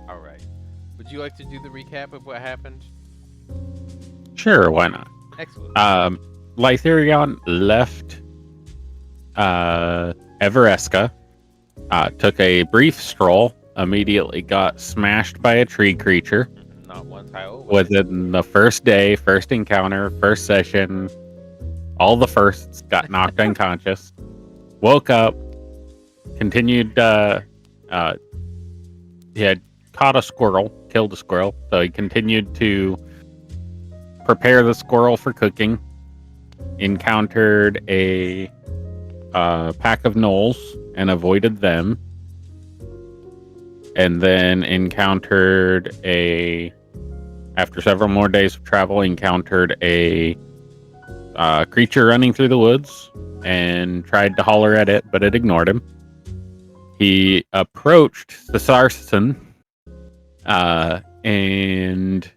All right. Would you like to do the recap of what happened? Sure, why not? Excellent. Um, Lytherion left Everesca, took a brief stroll, immediately got smashed by a tree creature Not one tile away. within the first day, first encounter, first session. All the firsts got knocked unconscious. Woke up, continued. Uh, he had caught a squirrel, killed a squirrel, so he continued to prepare the squirrel for cooking. Encountered a pack of gnolls and avoided them, and then encountered a after several more days of travel encountered a creature running through the woods and tried to holler at it, but it ignored him. He approached the Sarsen and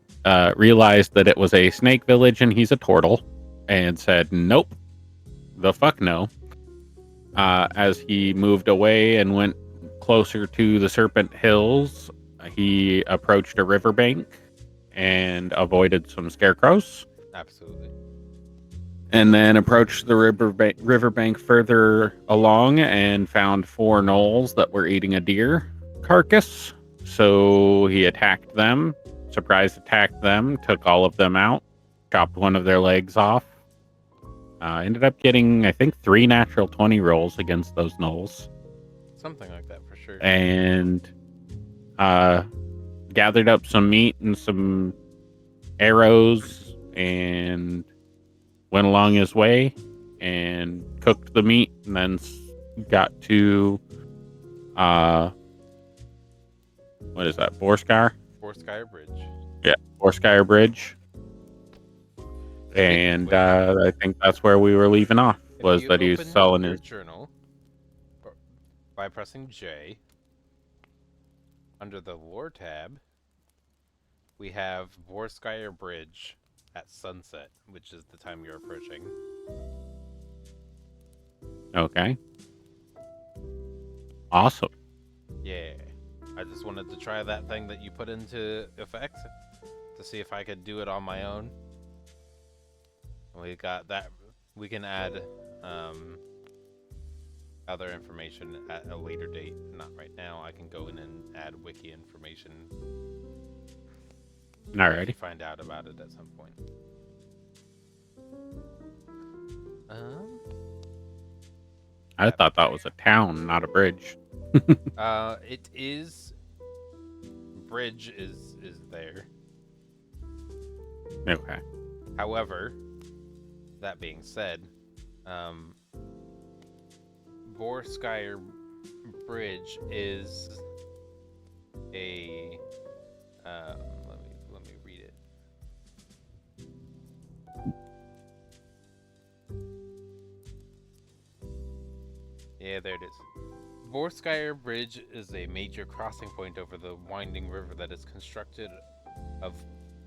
realized that it was a snake village and he's a turtle, and said, "Nope, the fuck no." As he moved away and went closer to the Serpent Hills, he approached a riverbank and avoided some scarecrows, Absolutely. and then approached the riverbank further along and found four gnolls that were eating a deer carcass. So he attacked them, surprise attacked them, took all of them out, chopped one of their legs off. Ended up getting, I think, 3 natural 20 rolls against those gnolls, Something like that for sure. and uh, gathered up some meat and some arrows and went along his way and cooked the meat, and then got to uh what is that, Borskar? Forskire Bridge. Yeah, Borskire Bridge. Speaking of And which, I think that's where we were leaving off, if was you that he was open selling your his. journal by pressing J under the lore tab, we have Vorskire Bridge at sunset, which is the time you're approaching. Okay, awesome. Yeah. I just wanted to try that thing that you put into effect to see if I could do it on my own. We got that. We can add other information at a later date. Not right now. I can go in and add wiki information. Let you Alrighty. find out about it at some point. Um, I thought that was a town, not a bridge. it is. Bridge is there. Okay. However, that being said, um, Vorskire Bridge is a. Let me read it. Yeah, there it is. Vorskire Bridge is a major crossing point over the winding river that is constructed of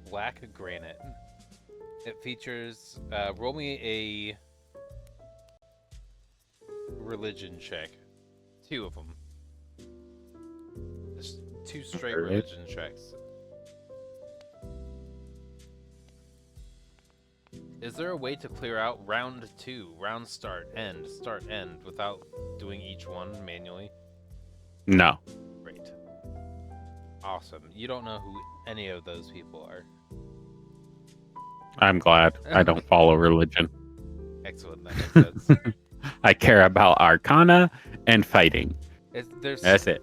black granite. It features. Roll me a religion check. Two of them. Just two straight Alright. religion checks. Is there a way to clear out round two, round start, end, without doing each one manually? No, Great. Awesome. You don't know who any of those people are. I'm glad I don't follow religion. Excellent, that makes sense. I care about arcana and fighting. There's That's it.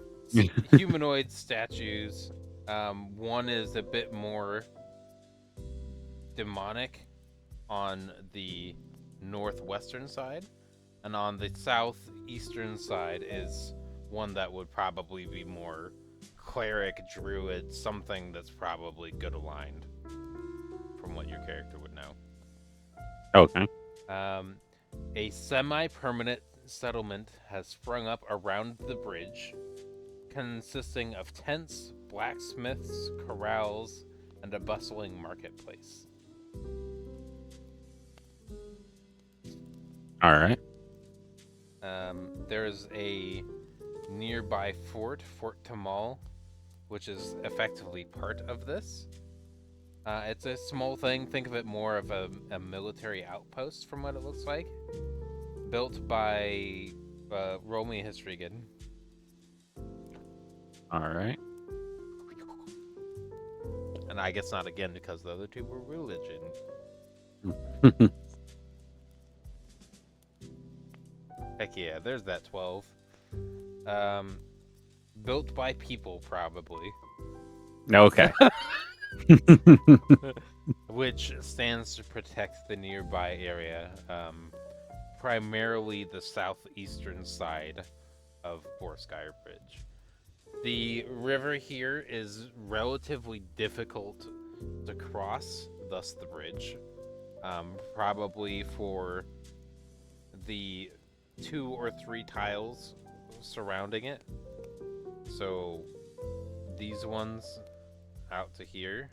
humanoid statues. One is a bit more demonic on the northwestern side, and on the southeastern side is one that would probably be more cleric, druid, something that's probably good aligned from what your character would know. Okay. Um, a semi permanent settlement has sprung up around the bridge, consisting of tents, blacksmiths, corrals, and a bustling marketplace. All right. There's a nearby fort, Fort Tamal, which is effectively part of this. It's a small thing. Think of it more of a military outpost from what it looks like. Built by... roll me a history again. All right. And I guess not again because the other two were religion. Heck yeah, there's that 12. Built by people, probably. Okay. Which stands to protect the nearby area. Primarily the southeastern side of Borskire Bridge. The river here is relatively difficult to cross, thus the bridge. Probably for the 2 or 3 tiles surrounding it. So these ones out to here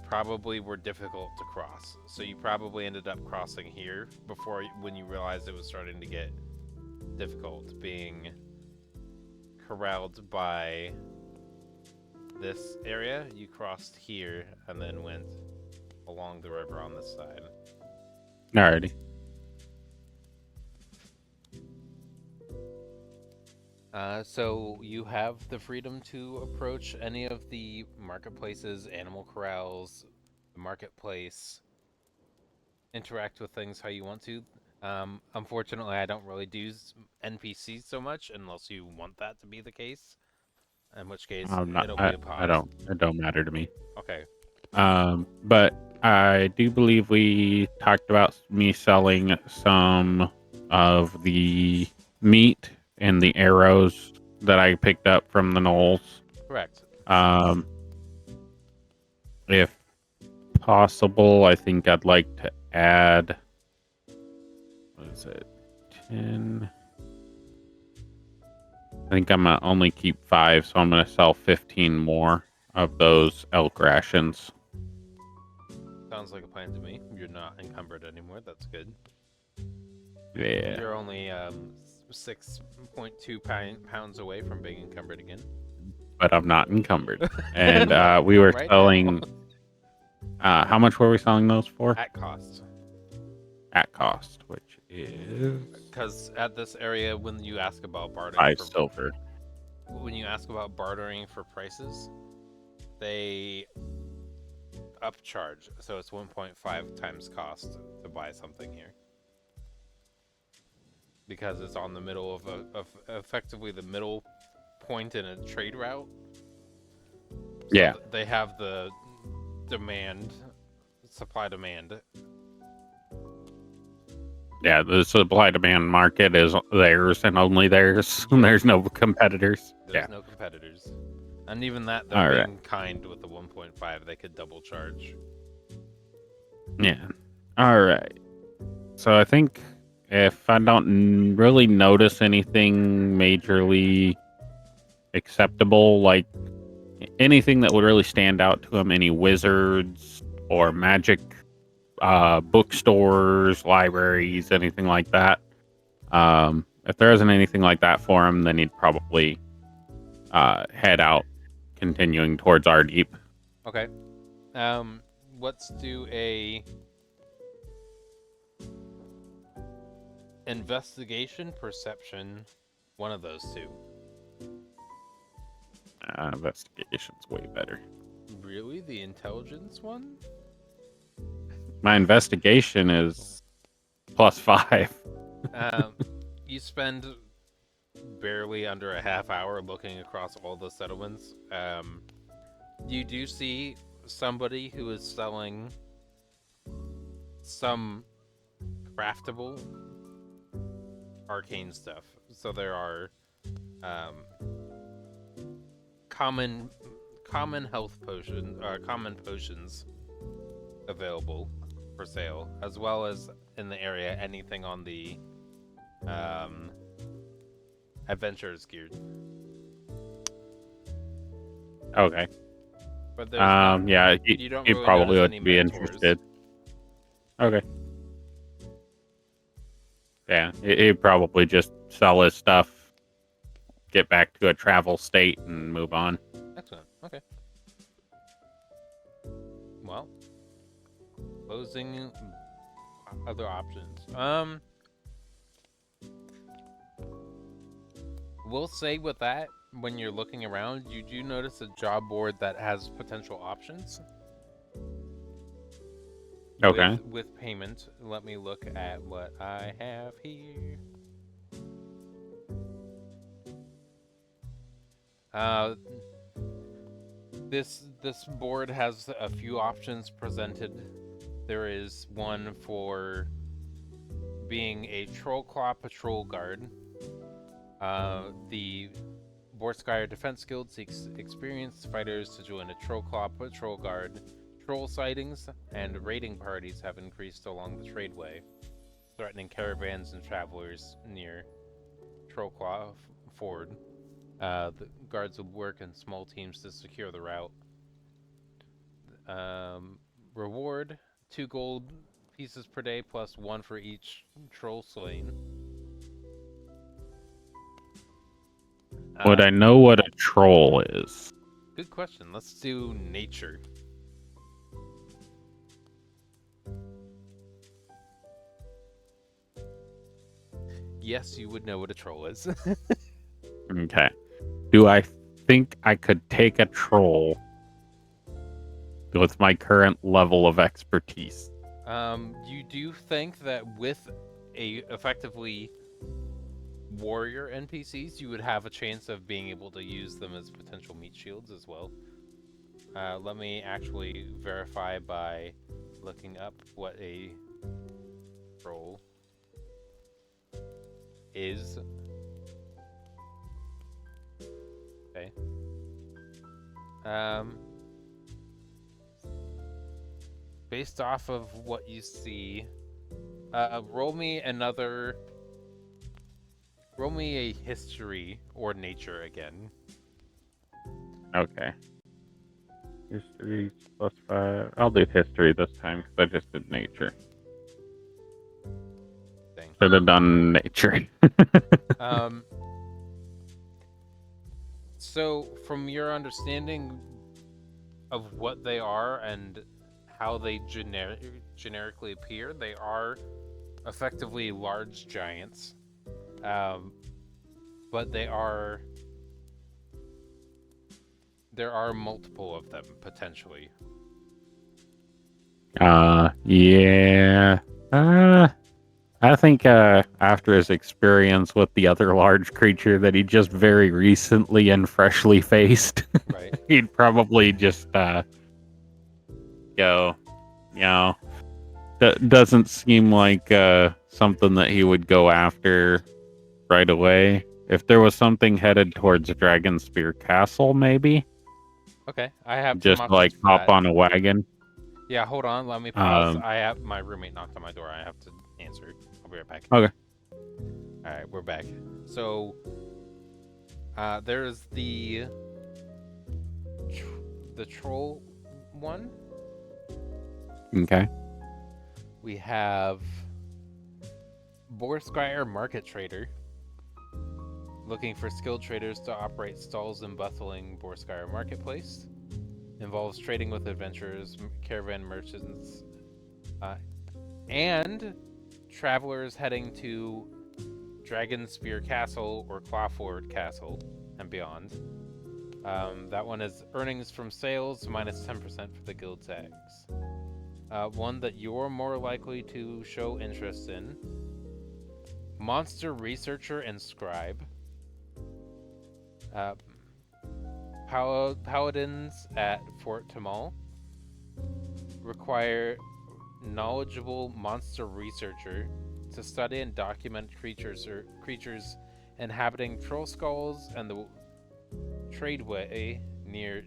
probably were difficult to cross. So you probably ended up crossing here before when you realized it was starting to get difficult, being corralled by this area. You crossed here and then went along the river on this side. Alrighty. So you have the freedom to approach any of the marketplaces, animal corrals, the marketplace, interact with things how you want to. Unfortunately, I don't really do NPCs so much unless you want that to be the case. In which case, it'll be a pause. It don't matter to me. Okay. But I do believe we talked about me selling some of the meat and the arrows that I picked up from the gnolls. Correct. If possible, I think I'd like to add, what is it, 10? I think I'm gonna only keep 5, so I'm gonna sell 15 more of those elk rations. Sounds like a plan to me. You're not encumbered anymore. That's good. Yeah. You're only 6.2 pounds away from being encumbered again. But I'm not encumbered. And we were Right selling... how much were we selling those for? At cost. At cost, which is... Because at this area, when you ask about bartering... 5 silver. When you ask about bartering for prices, they upcharge. So it's 1.5 times cost to buy something here. Because it's on the middle of effectively the middle point in a trade route. So yeah. They have the supply demand. Yeah, the supply demand market is theirs and only theirs. There's no competitors. There's yeah. no competitors. And even that, they're All being kind with the 1.5. They could double charge. Yeah. All right. So I think if I don't really notice anything majorly acceptable, like anything that would really stand out to them, any wizards or magic bookstores, libraries, anything like that. If there isn't anything like that for him, then he'd probably head out, continuing towards Ardeep. Okay. Let's do a investigation, perception, one of those two. Investigation's way better. Really? The intelligence one? My investigation is +5. You spend barely under a half hour looking across all the settlements. You do see somebody who is selling some craftable arcane stuff. So there are common health potions, common potions available for sale, as well as in the area anything on the adventurers geared. Okay. But there's yeah, you don't he really probably notice would any be mentors. interested. Okay. Yeah, he'd probably just sell his stuff get back to a travel state and move on. Excellent. Okay. Well, closing other options. We'll say with that, when you're looking around, you do notice a job board that has potential options. Okay. With payment. Let me look at what I have here. This board has a few options presented. There is one for being a Trollclaw patrol guard. The Borskire Defense Guild seeks experienced fighters to join a Trollclaw patrol guard. Troll sightings and raiding parties have increased along the tradeway, threatening caravans and travelers near Trollclaw Ford. The guards will work in small teams to secure the route. Reward: 2 gold pieces per day plus 1 for each troll slain. Would I know what a troll is? Good question. Let's do nature. Yes, you would know what a troll is. Okay. Do I think I could take a troll with my current level of expertise? You do think that with a effectively warrior NPCs, you would have a chance of being able to use them as potential meat shields as well. Let me actually verify by looking up what a troll is. Okay. Based off of what you see, roll me a history or nature again. Okay. History plus 5. I'll do history this time because I just did nature. Thing. Should have done nature. So from your understanding of what they are and how they generically appear, they are effectively large giants. But there are multiple of them potentially. Yeah. I think after his experience with the other large creature that he just very recently and freshly faced, Right. he'd probably just go, that doesn't seem like something that he would go after right away. If there was something headed towards Dragonspear Castle, maybe. Okay, I have Just some like options for hop that. on a wagon. Yeah, hold on, let me pause. I have my roommate knocked on my door. I have to answer. I'll be right back. Okay. All right, we're back. So, there's the troll one. Okay. We have Borskire Market Trader, looking for skilled traders to operate stalls in bustling Borskire Marketplace. Involves trading with adventurers, caravan merchants, and travelers heading to Dragonspear Castle or Clawford Castle and beyond. That one is earnings from sales minus 10% for the guild tax. One that you're more likely to show interest in: Monster Researcher and Scribe. Paladins at Fort Tamal require knowledgeable monster researcher to study and document creatures inhabiting troll skulls and the tradeway near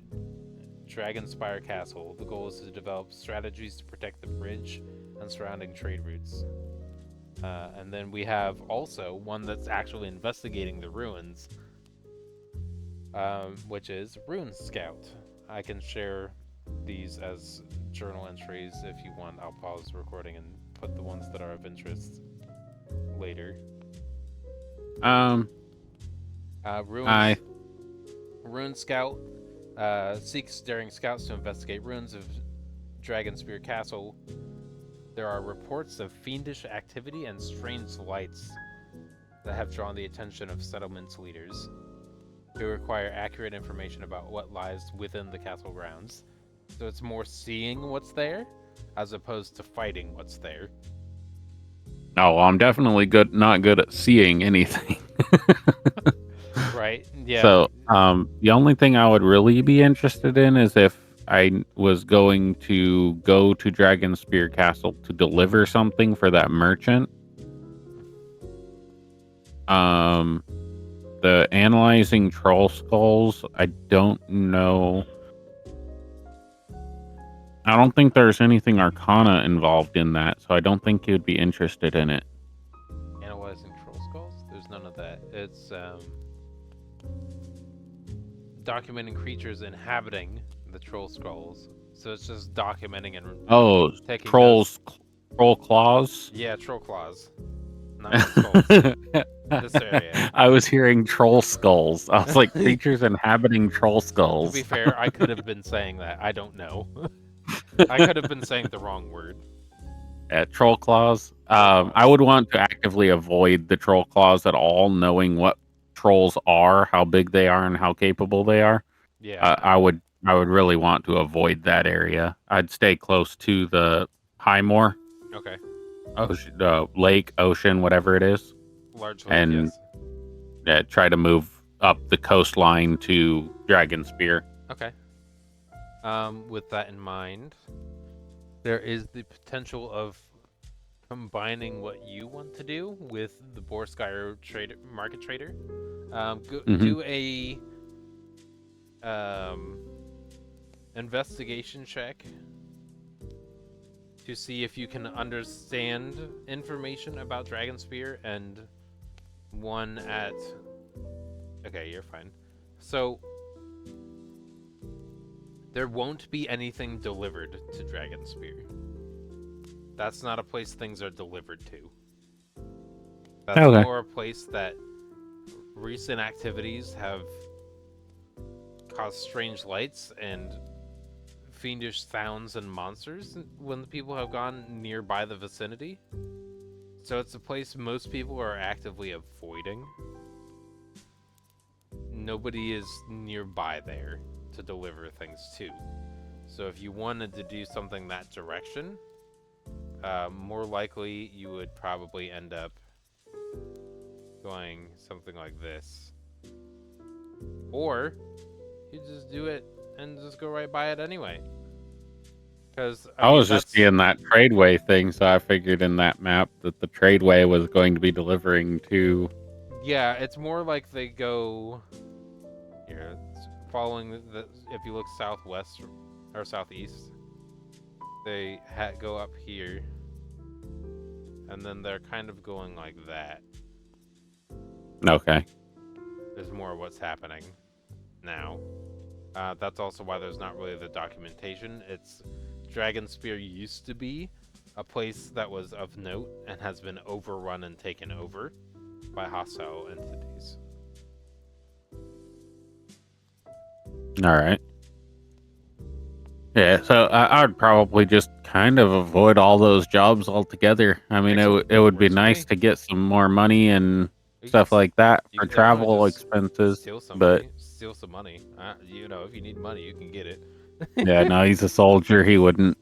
Dragonspire Castle. The goal is to develop strategies to protect the bridge and surrounding trade routes. And then we have also one that's actually investigating the ruins, which is Rune Scout. I can share these as journal entries if you want. I'll pause the recording and put the ones that are of interest later. Ruins. Hi. Rune Scout seeks daring scouts to investigate ruins of Dragonspear Castle. There are reports of fiendish activity and strange lights that have drawn the attention of settlement leaders, who require accurate information about what lies within the castle grounds. So it's more seeing what's there, as opposed to fighting what's there. Oh, well, I'm definitely not good at seeing anything. Right? Yeah. So, the only thing I would really be interested in is if I was going to go to Dragonspear Castle to deliver something for that merchant. The analyzing troll skulls, I don't know. I don't think there's anything Arcana involved in that, so I don't think you'd be interested in it. Analyzing troll skulls? There's none of that. It's documenting creatures inhabiting the troll skulls. So it's just documenting and taking trolls, troll claws. Yeah, troll claws. Not skulls. This area. I was hearing troll skulls. I was like, creatures inhabiting troll skulls. To be fair, I could have been saying that. I don't know. I could have been saying the wrong word. Yeah, troll claws. I would want to actively avoid the troll claws at all, knowing what trolls are, how big they are, and how capable they are. Yeah. I would really want to avoid that area. I'd stay close to the Highmoor. Okay. Ocean, lake, ocean, whatever it is. Large lake, and yes. Try to move up the coastline to Dragonspear. Okay. With that in mind, there is the potential of combining what you want to do with the Borskire market trader. Do a investigation check to see if you can understand information about Dragonspear, and one at... Okay, you're fine. So, there won't be anything delivered to Dragonspear. That's not a place things are delivered to. That's more a place that recent activities have caused strange lights and fiendish sounds and monsters when the people have gone nearby the vicinity. So it's a place most people are actively avoiding. Nobody is nearby there to deliver things to. So if you wanted to do something that direction, more likely you would probably end up going something like this. Or you just do it and just go right by it anyway. Because I was just seeing that tradeway thing, so I figured in that map that the tradeway was going to be delivering to... Yeah, it's more like they go... Here, following the... If you look southwest or southeast, they go up here. And then they're kind of going like that. Okay. There's more of what's happening now. That's also why there's not really the documentation. It's Dragonspear used to be a place that was of note and has been overrun and taken over by hostile entities. All right. Yeah, so I would probably just kind of avoid all those jobs altogether. I mean, it would be nice to get some more money and stuff like that for travel expenses. Steal some money. You know, if you need money, you can get it. Yeah, no, he's a soldier. He wouldn't.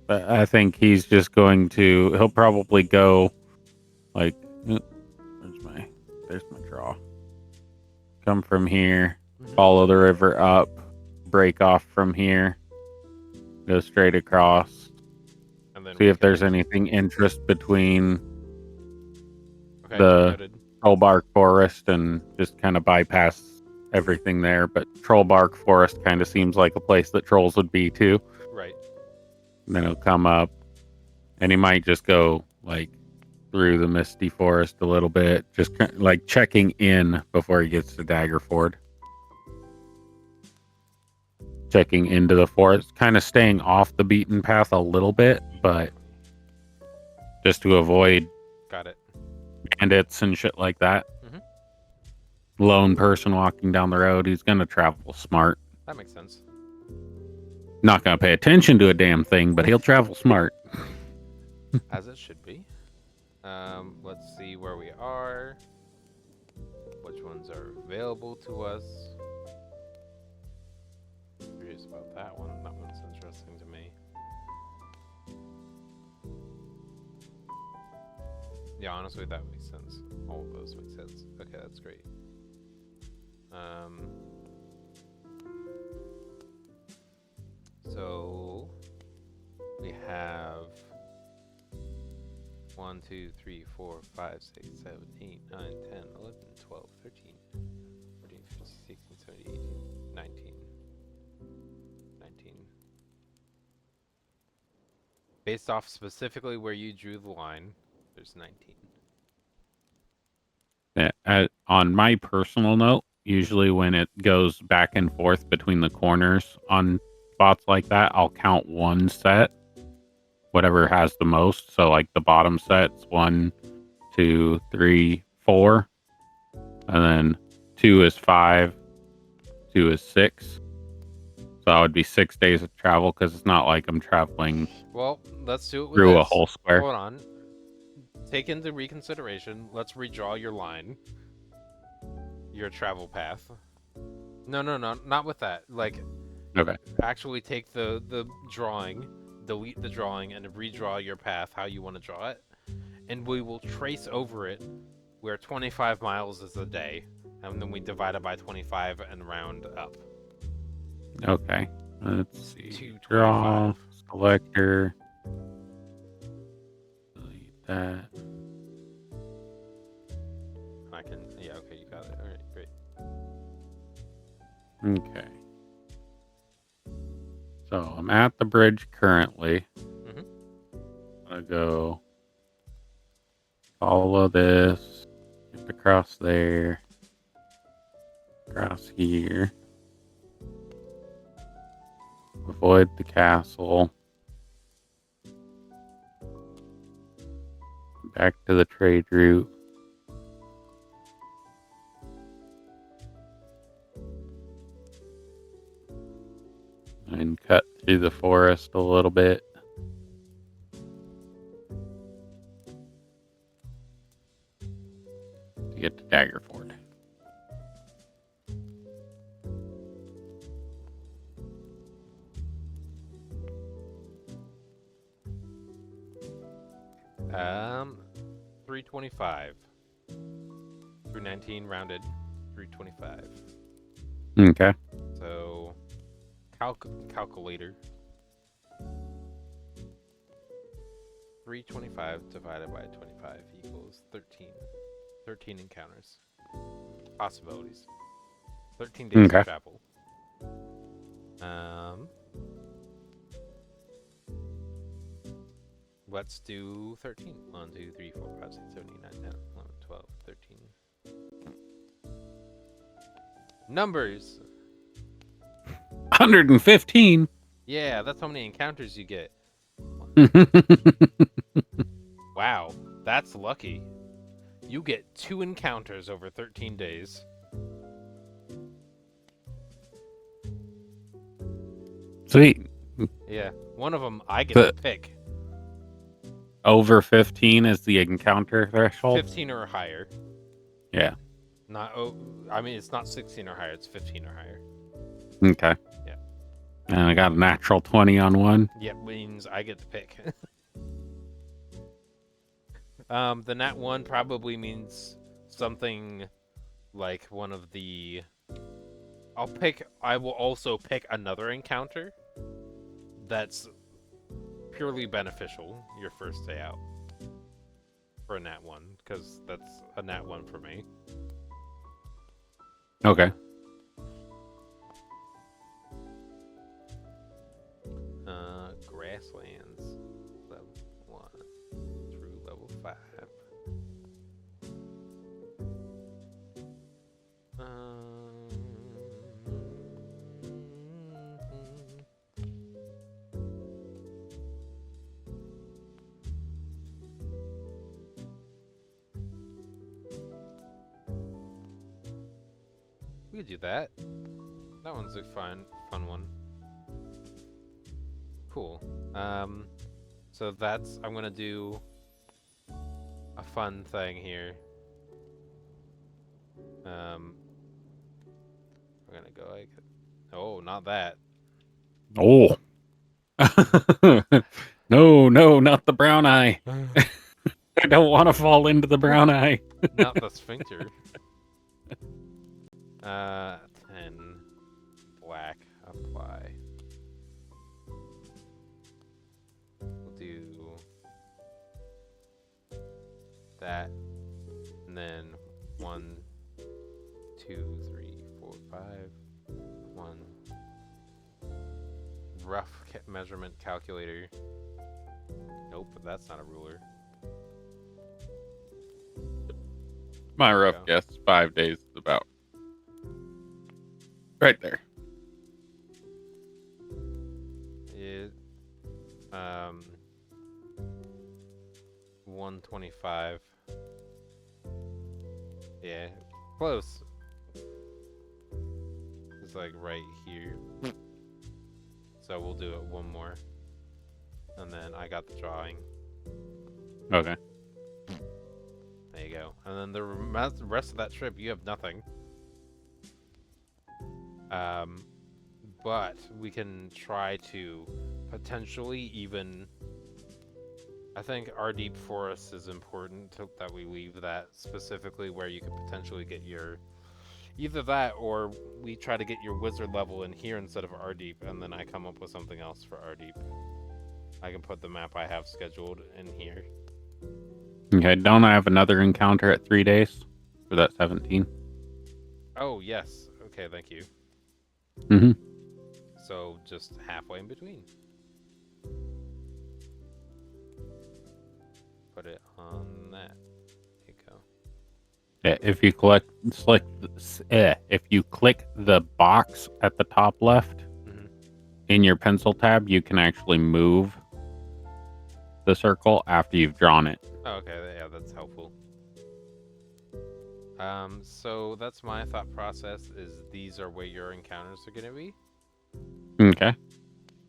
But I think he's just going to... He'll probably go like... There's my draw. Come from here, follow the river up, break off from here, go straight across, and then see if there's anything interest between the Trollbark Forest and just kind of bypass everything there. But Trollbark Forest kind of seems like a place that trolls would be too. Right. And then he'll come up, and he might just go like through the Misty Forest a little bit, just like checking in before he gets to Daggerford. Checking into the forest, kind of staying off the beaten path a little bit, but just to avoid bandits and shit like that. lone person walking down the road. He's going to travel smart. That makes sense. Not going to pay attention to a damn thing, but he'll travel smart. As it should be. Let's see where we are. Which ones are available to us? Curious about that one. That one's interesting to me. Yeah, honestly, that makes sense. All of those make sense. Okay, that's great. So we have 1, 2, 3, 4, 5, 6, 7, 8, 9, 10, 11, 12, 13, 14, 15, 16, 17, 18, 19. 19. Based off specifically where you drew the line, there's 19. On my personal note, usually when it goes back and forth between the corners on spots like that, I'll count one set, whatever has the most. So like the bottom set's 1, 2, 3, 4, and then 2 is 5, 2 is 6. So that would be 6 days of travel because it's not like I'm traveling. Well, let's do it with through this. a whole square. Hold on. Take into reconsideration. Let's redraw your line. Your travel path. No, not with that. Like, Okay. actually take the drawing, delete the drawing, and redraw your path how you want to draw it, and we will trace over it where 25 miles is a day, and then we divide it by 25 and round up. Okay. Let's see. 225. Draw selector. Delete that. I can. Yeah. Okay. You got it. All right. Great. Okay. So I'm at the bridge currently. Mhm. I'm gonna go follow this, get across there, across here, avoid the castle, back to the trade route. And cut through the forest a little bit. To get to Daggerford. Um, 325. 319 rounded. 325. Okay. So, calculator. 325 divided by 25 equals 13. 13 encounters. Possibilities. 13 days Okay. of travel. Let's do 13. 1, 2, 3, 4, 5, 6, 7, 8, 9, 10, 11, 12, 13. Numbers! 115. Yeah, that's how many encounters you get. Wow, that's lucky. You get 2 encounters over 13 days. Sweet. Yeah, one of them I get But- to pick. Over 15 is the encounter threshold. 15 or higher. Yeah. Not I mean, it's not 16 or higher, it's 15 or higher. Okay. Yeah. And I got a natural 20 on one. Yep, means I get to pick. The nat 1 probably means something like one of the... I will also pick another encounter that's purely beneficial your first day out for a nat 1, because that's a nat 1 for me. Okay. Grasslands, level 1 through level 5. We could do that. That one's a fun one. Cool. So that's, I'm gonna do a fun thing here. We're gonna go like, oh, not that. Oh. No, not the brown eye. I don't want to fall into the brown eye. Not the sphincter. 10 black, apply. We'll do that, and then 1, 2, 3, 4, 5. 1 rough measurement calculator. Nope, that's not a ruler. My rough go. guess, 5 days is about right there. It 125. Yeah, close. It's like right here. So we'll do it one more. And then I got the drawing. Okay. There you go. And then the rest of that trip, you have nothing. But we can try to potentially even... I think our deep forest is important that we leave that specifically where you could potentially get your... Either that, or we try to get your wizard level in here instead of our deep, and then I come up with something else for our deep. I can put the map I have scheduled in here. Okay, don't I have another encounter at 3 days for that 17? Oh, yes. Okay, thank you. Mm-hmm. So, just halfway in between. Put it on that. There you go. Yeah, if you if you click the box at the top left in your pencil tab, you can actually move the circle after you've drawn it. Oh, okay, yeah, that's helpful. So that's my thought process, is these are where your encounters are going to be. Okay.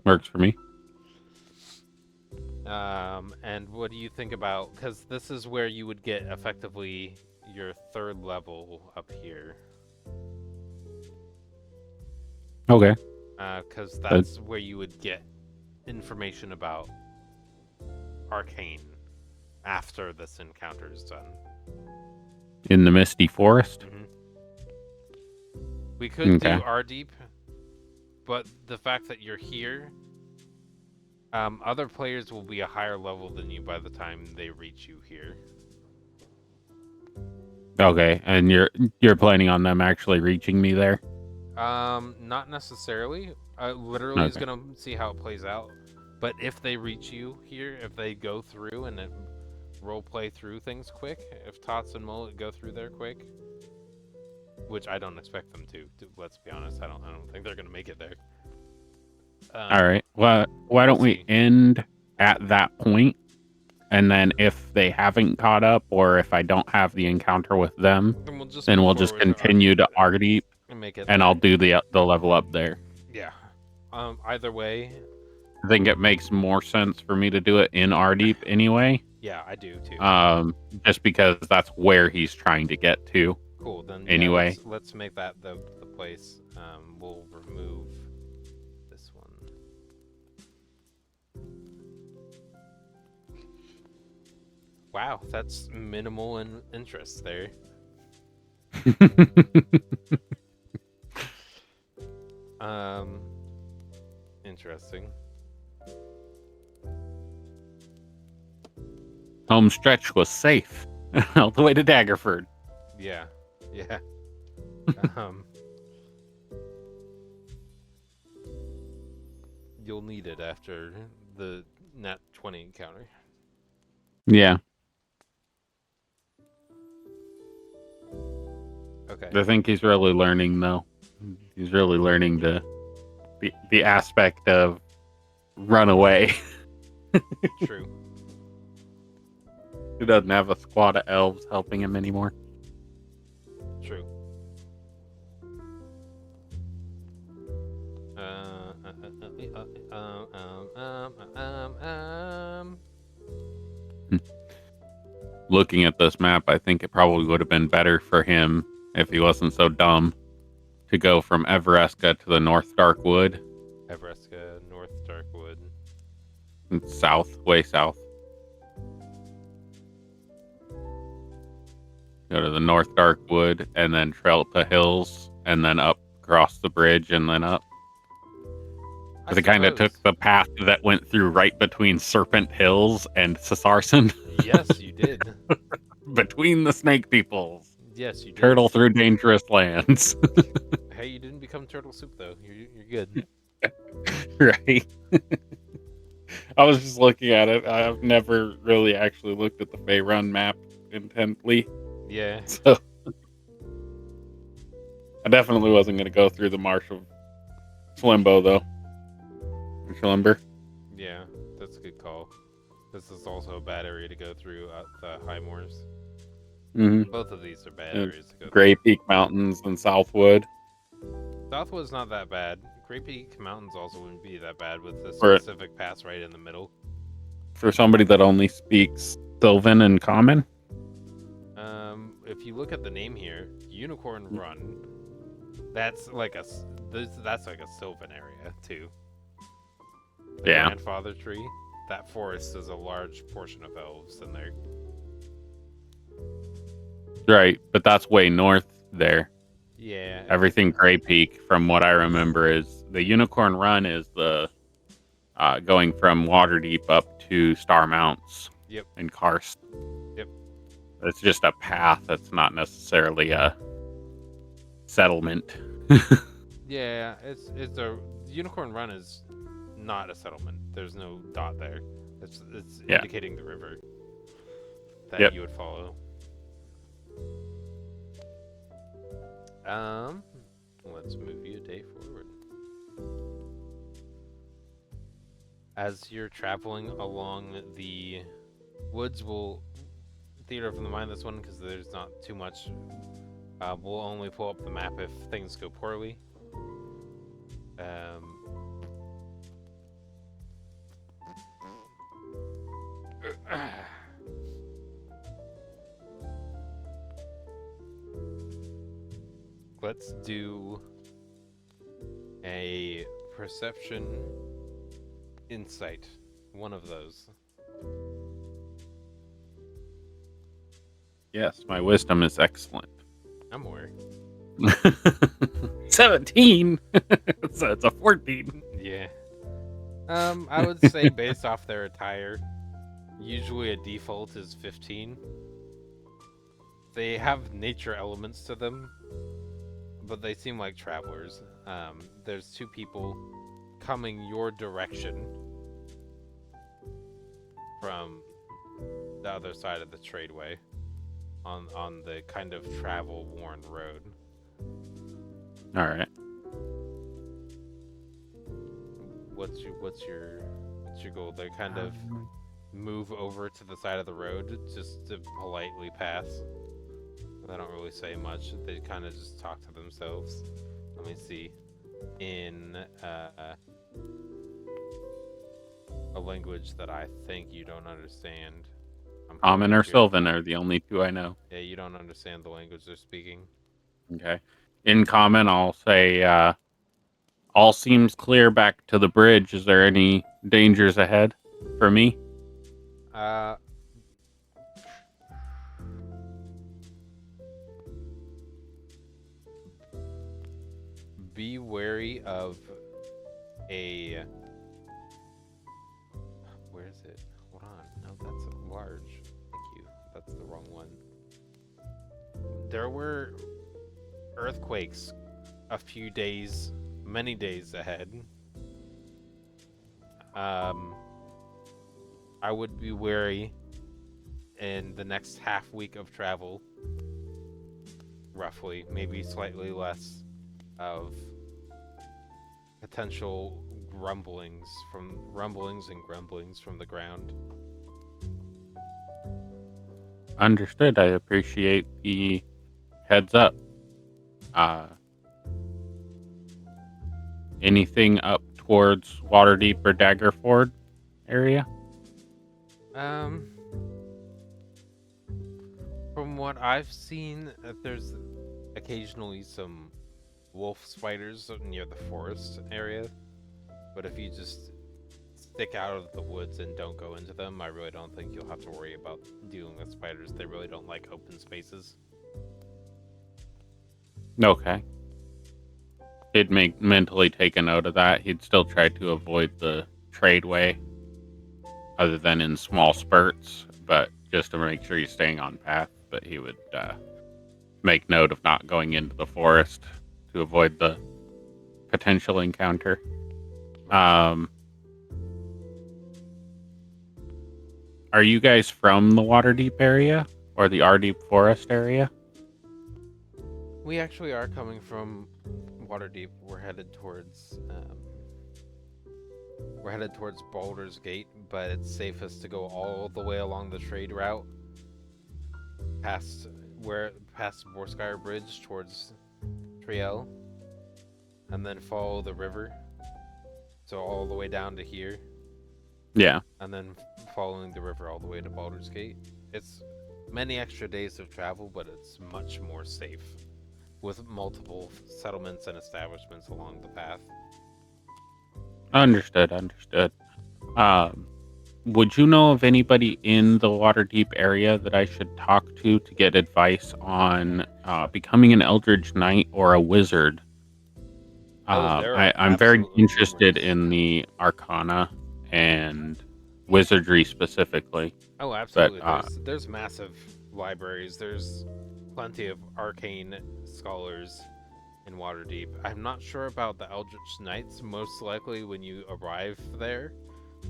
Works for me. And what do you think about, because this is where you would get effectively your 3rd level up here. Okay. Because that's where you would get information about Arcane after this encounter is done. In the Misty Forest? We could do our deep, but the fact that you're here, other players will be a higher level than you by the time they reach you here. Okay, and you're planning on them actually reaching me there? Not necessarily. Literally is gonna see how it plays out. But if they reach you here, if they go through and role play through things quick, if Tots and Mullet go through there quick, which I don't expect them to. Let's be honest, I don't think they're gonna make it there. All right. Well, why don't we end at that point, and then if they haven't caught up, or if I don't have the encounter with them, then we'll just continue to Ardeep, and I'll do the level up there. Yeah. Either way, I think it makes more sense for me to do it in Ardeep anyway. Yeah, I do too. Just because that's where he's trying to get to. Cool. Then anyway, let's make that the place. We'll remove this one. Wow, that's minimal in interest there. Interesting. Home stretch was safe all the way to Daggerford. Yeah. You'll need it after the Nat 20 encounter. Yeah. Okay. I think he's really learning, though. He's really learning the aspect of run away. True. He doesn't have a squad of elves helping him anymore. True. Looking at this map, I think it probably would have been better for him if he wasn't so dumb to go from Everesca to the North Darkwood. Everesca, North Darkwood. South, way south. Go to the North Darkwood and then trail to Hills and then up across the bridge and then up. Because it kind of took the path that went through right between Serpent Hills and Sasarson. Yes, you did. Between the snake peoples. Yes, you did. Turtle through dangerous lands. Hey, you didn't become turtle soup though. You're good. Right. I was just looking at it. I've never really actually looked at the Faerun map intently. Yeah. So I definitely wasn't going to go through the Marsh of Schlimbo, though. Schlimber. Yeah, that's a good call. This is also a bad area to go through at the High Moors. Mm-hmm. Both of these are bad areas to go Grey Peak Mountains and Southwood. through. Southwood's not that bad. Grey Peak Mountains also wouldn't be that bad with the For- specific pass right in the middle. For somebody that only speaks Sylvan and Common. If you look at the name here, Unicorn Run, that's like a Sylvan area too. The Yeah. Grandfather Tree, that forest is a large portion of elves in there. Right, but that's way north there. Yeah. Everything Grey Peak, from what I remember, is the Unicorn Run is the going from Waterdeep up to Star Mounts. Yep. In Karst. Yep. It's just a path. That's not necessarily a settlement. Yeah, it's a Unicorn Run is not a settlement. There's no dot there. It's Yeah. indicating the river that Yep. you would follow. Let's move you a day forward. As you're traveling along the woods, we'll theater from the mind this one because there's not too much. We'll only pull up the map if things go poorly. Let's do a perception insight. One of those. Yes, my wisdom is excellent. I'm aware. 17. So it's a 14. Yeah. I would say based off their attire, usually a default is 15. They have nature elements to them, but they seem like travelers. There's two people coming your direction from the other side of the tradeway on the kind of travel-worn road. All right. What's your goal? They kind of move over to the side of the road just to politely pass. They don't really say much. They kind of just talk to themselves. Let me see. In a language that I think you don't understand. Common or Sylvan are the only two I know. Yeah, you don't understand the language they're speaking. Okay. In Common, I'll say, all seems clear back to the bridge. Is there any dangers ahead for me? Be wary of a... Where is it? Hold on. No, that's large. Thank you. That's the wrong one. There were earthquakes a few days, many days ahead. I would be wary in the next half week of travel, roughly, maybe slightly less, of potential rumblings and grumblings from the ground. Understood. I appreciate the heads up. Anything up towards Waterdeep or Daggerford? area? Um, from what I've seen, there's occasionally some wolf spiders near the forest area, but if you just stick out of the woods and don't go into them, I really don't think you'll have to worry about dealing with spiders. They really don't like open spaces. Okay. He'd mentally take a note of that. He'd still try to avoid the tradeway, other than in small spurts, but just to make sure he's staying on path. But he would make note of not going into the forest to avoid the potential encounter. Are you guys from the Waterdeep area or the Ardeep Forest area? We actually are coming from Waterdeep. We're headed towards Baldur's Gate, but it's safest to go all the way along the trade route past Borskire Bridge towards Triel, and then follow the river. So all the way down to here. Yeah. And then following the river all the way to Baldur's Gate. It's many extra days of travel, but it's much more safe, with multiple settlements and establishments along the path. Understood. Would you know of anybody in the Waterdeep area that I should talk to get advice on becoming an Eldritch Knight or a wizard? I'm very interested in the Arcana and wizardry specifically. Oh, absolutely. But, there's massive libraries. There's plenty of arcane scholars in Waterdeep. I'm not sure about the Eldritch Knights. Most likely when you arrive there,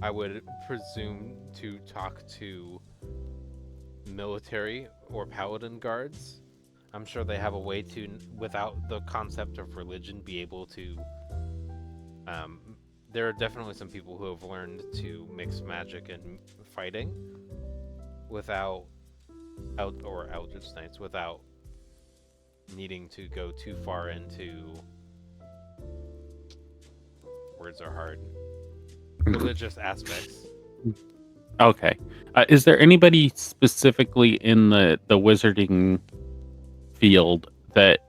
I would presume to talk to military or paladin guards. I'm sure they have a way to, without the concept of religion, be able to... there are definitely some people who have learned to mix magic and fighting without... Eldritch Knights, without needing to go too far into... Words are hard. Religious aspects. Okay. Is there anybody specifically in the wizarding field that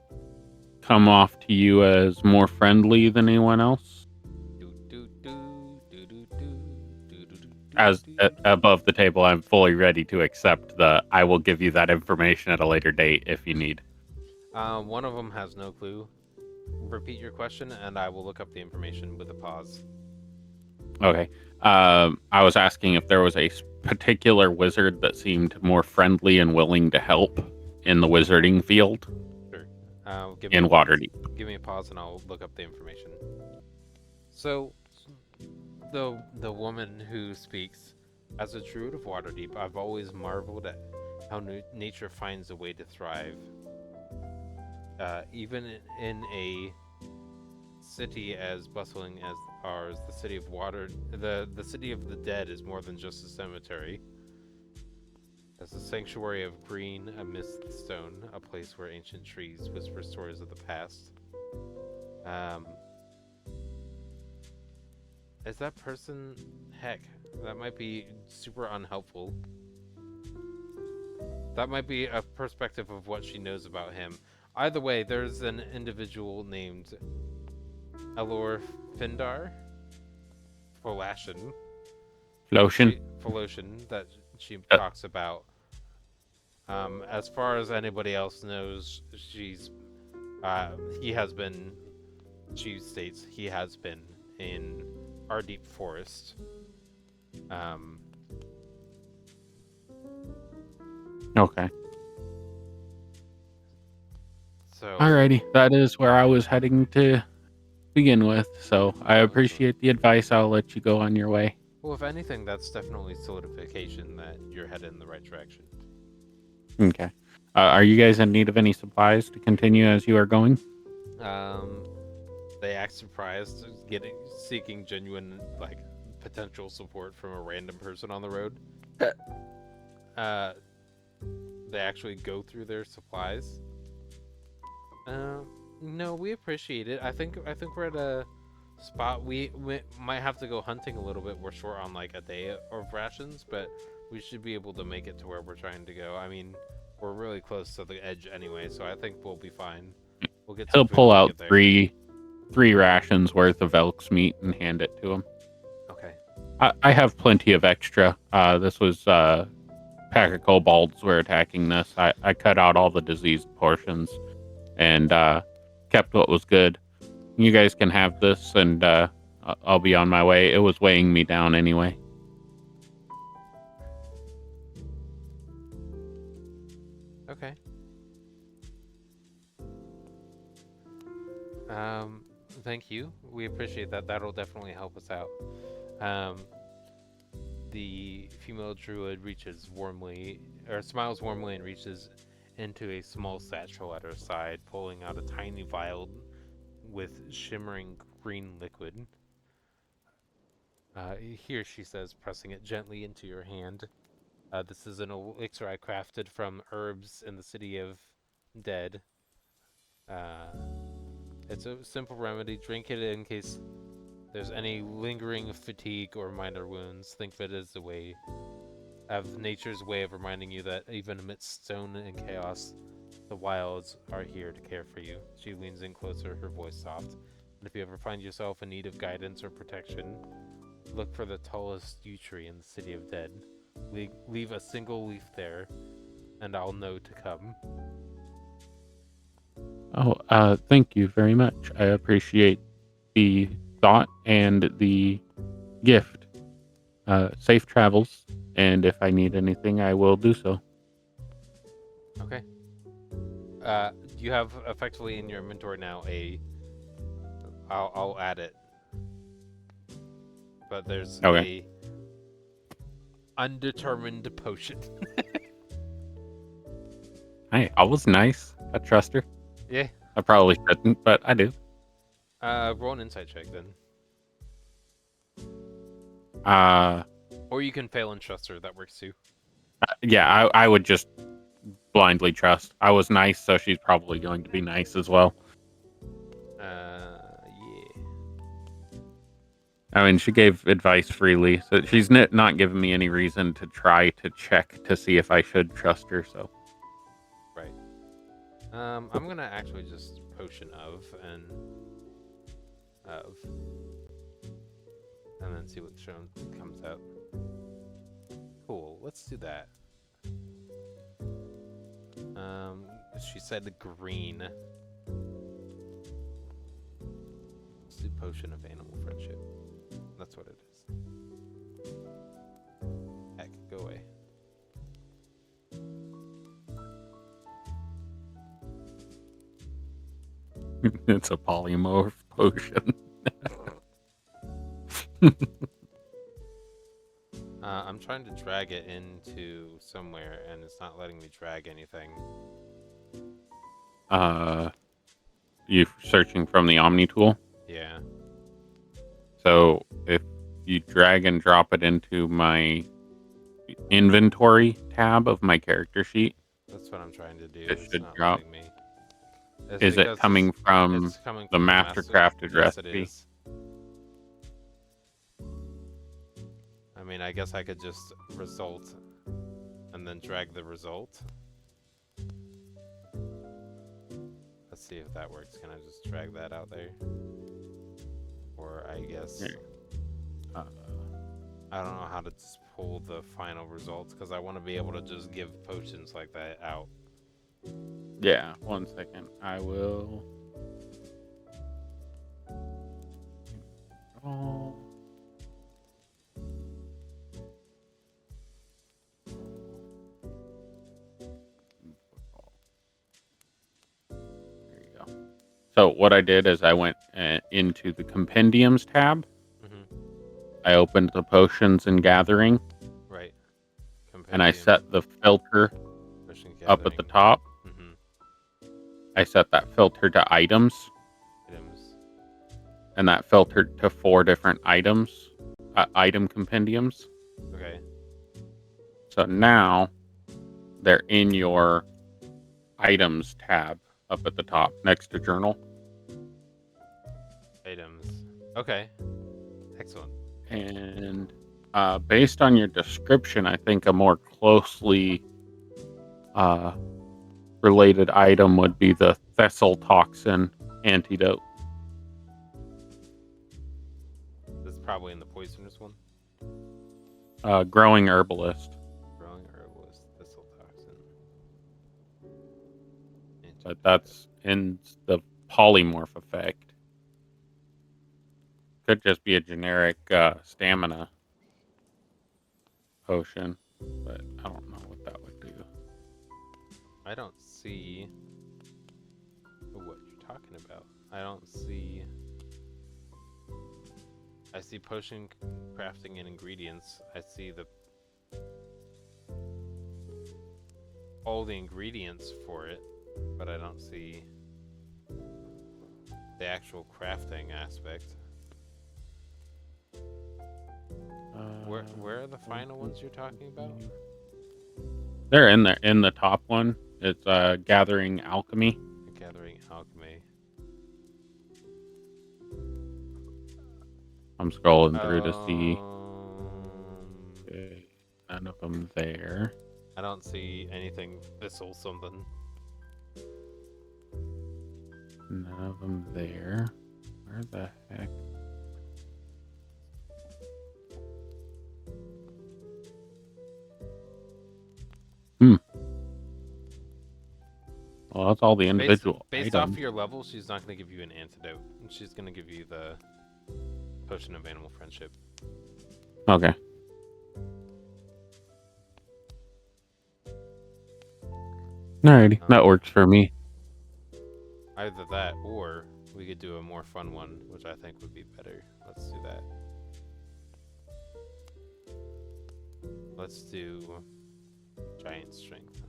come off to you as more friendly than anyone else? As above the table, I'm fully ready to accept I will give you that information at a later date if you need. One of them has no clue. Repeat your question, and I will look up the information with a pause. Okay. I was asking if there was a particular wizard that seemed more friendly and willing to help in the wizarding field. Sure. In Waterdeep. Give me a pause, and I'll look up the information. So, the woman who speaks, as a druid of Waterdeep, I've always marveled at how nature finds a way to thrive. Even in a city as bustling as ours, the city of the city of the dead is more than just a cemetery. As a sanctuary of green amidst the stone, a place where ancient trees whisper stories of the past. Is that person... Heck, that might be super unhelpful. That might be a perspective of what she knows about him. Either way, there's an individual named Elor Findar Foloshin that she talks about. As far as anybody else knows, she states he has been in Ardeep Forest. Okay. So. Alrighty, that is where I was heading to begin with. So I appreciate the advice. I'll let you go on your way. Well, if anything, that's definitely solidification that you're headed in the right direction. Okay. Are you guys in need of any supplies to continue as you are going? They act surprised, seeking genuine, potential support from a random person on the road. They actually go through their supplies. No, we appreciate it. I think we're at a spot. We might have to go hunting a little bit. We're short on like a day of rations, but we should be able to make it to where we're trying to go. I mean, we're really close to the edge anyway, so I think we'll be fine. We'll get some He'll food pull when we out get there. three rations worth of elk's meat and hand it to him. Okay. I have plenty of extra. This was pack of kobolds were attacking this. I cut out all the diseased portions and kept what was good. You guys can have this, and I'll be on my way. It was weighing me down anyway. Okay. Thank you. We appreciate that. That'll definitely help us out. The female druid smiles warmly and reaches into a small satchel at her side, pulling out a tiny vial with shimmering green liquid. Here, she says, pressing it gently into your hand. This is an elixir I crafted from herbs in the city of Dead. It's a simple remedy. Drink it in case there's any lingering fatigue or minor wounds. Think of it as nature's way of reminding you that even amidst stone and chaos, the wilds are here to care for you. She leans in closer, her voice soft. And if you ever find yourself in need of guidance or protection, look for the tallest yew tree in the city of Dead. Leave a single leaf there, and I'll know to come. Oh, thank you very much. I appreciate the thought and the gift. Safe travels, and if I need anything, I will do so. Okay. You have effectively in your inventory now I'll add it. But there's a undetermined potion. Hey, I was nice. I trust her. Yeah. I probably shouldn't, but I do. Roll an insight check then. Or you can fail and trust her. That works too. Yeah, I would just blindly trust. I was nice, so she's probably going to be nice as well. Yeah. I mean, she gave advice freely, so she's not giving me any reason to try to check to see if I should trust her, so. Right. I'm gonna actually just potion of, and then see what shown comes out. Cool, let's do that. She said green. Let's do potion of animal friendship. That's what it is. Heck, go away. It's a polymorph potion. I'm trying to drag it into somewhere, and it's not letting me drag anything. You searching from the Omni tool? Yeah. So if you drag and drop it into my inventory tab of my character sheet, That's what I'm trying to do. it It's should not drop. letting me. It's Is it because coming from it's coming the from mastercrafted Yes, it recipe? is. I mean, I guess I could just result and then drag the result. Let's see if that works. Can I just drag that out there? Or I guess I don't know how to just pull the final results because I want to be able to just give potions like that out. Yeah, 1 second. I will. Oh. There you go. So what I did is I went into the compendiums tab. Mm-hmm. I opened the potions and gathering, Right. and I set the filter up at the top. Mm-hmm. I set that filter to items, and that filtered to 4 different items, item compendiums. Okay. So now they're in your items tab up at the top next to journal. Items. Okay. Excellent. And based on your description, I think a more closely related item would be the Thessal toxin antidote. This is probably in the poisonous one. Growing herbalist, Growing herbalist thistle toxin. but that's in the polymorph effect. Could just be a generic stamina potion, but I don't know what that would do. I don't see what you're talking about. I don't see. I see potion crafting and ingredients. I see all the ingredients for it, but I don't see the actual crafting aspect. Where are the final ones you're talking about? They're in there in the top one. It's gathering alchemy. Gathering alchemy. I'm scrolling through to see. Okay, none of them there. I don't see anything thistle something. None of them there. Where the heck? Well, that's all the individual Based off items. of your level, she's not going to give you an antidote. She's going to give you the potion of animal friendship. Okay. Alrighty, that works for me. Either that, or we could do a more fun one, which I think would be better. Let's do that. Let's do giant strength.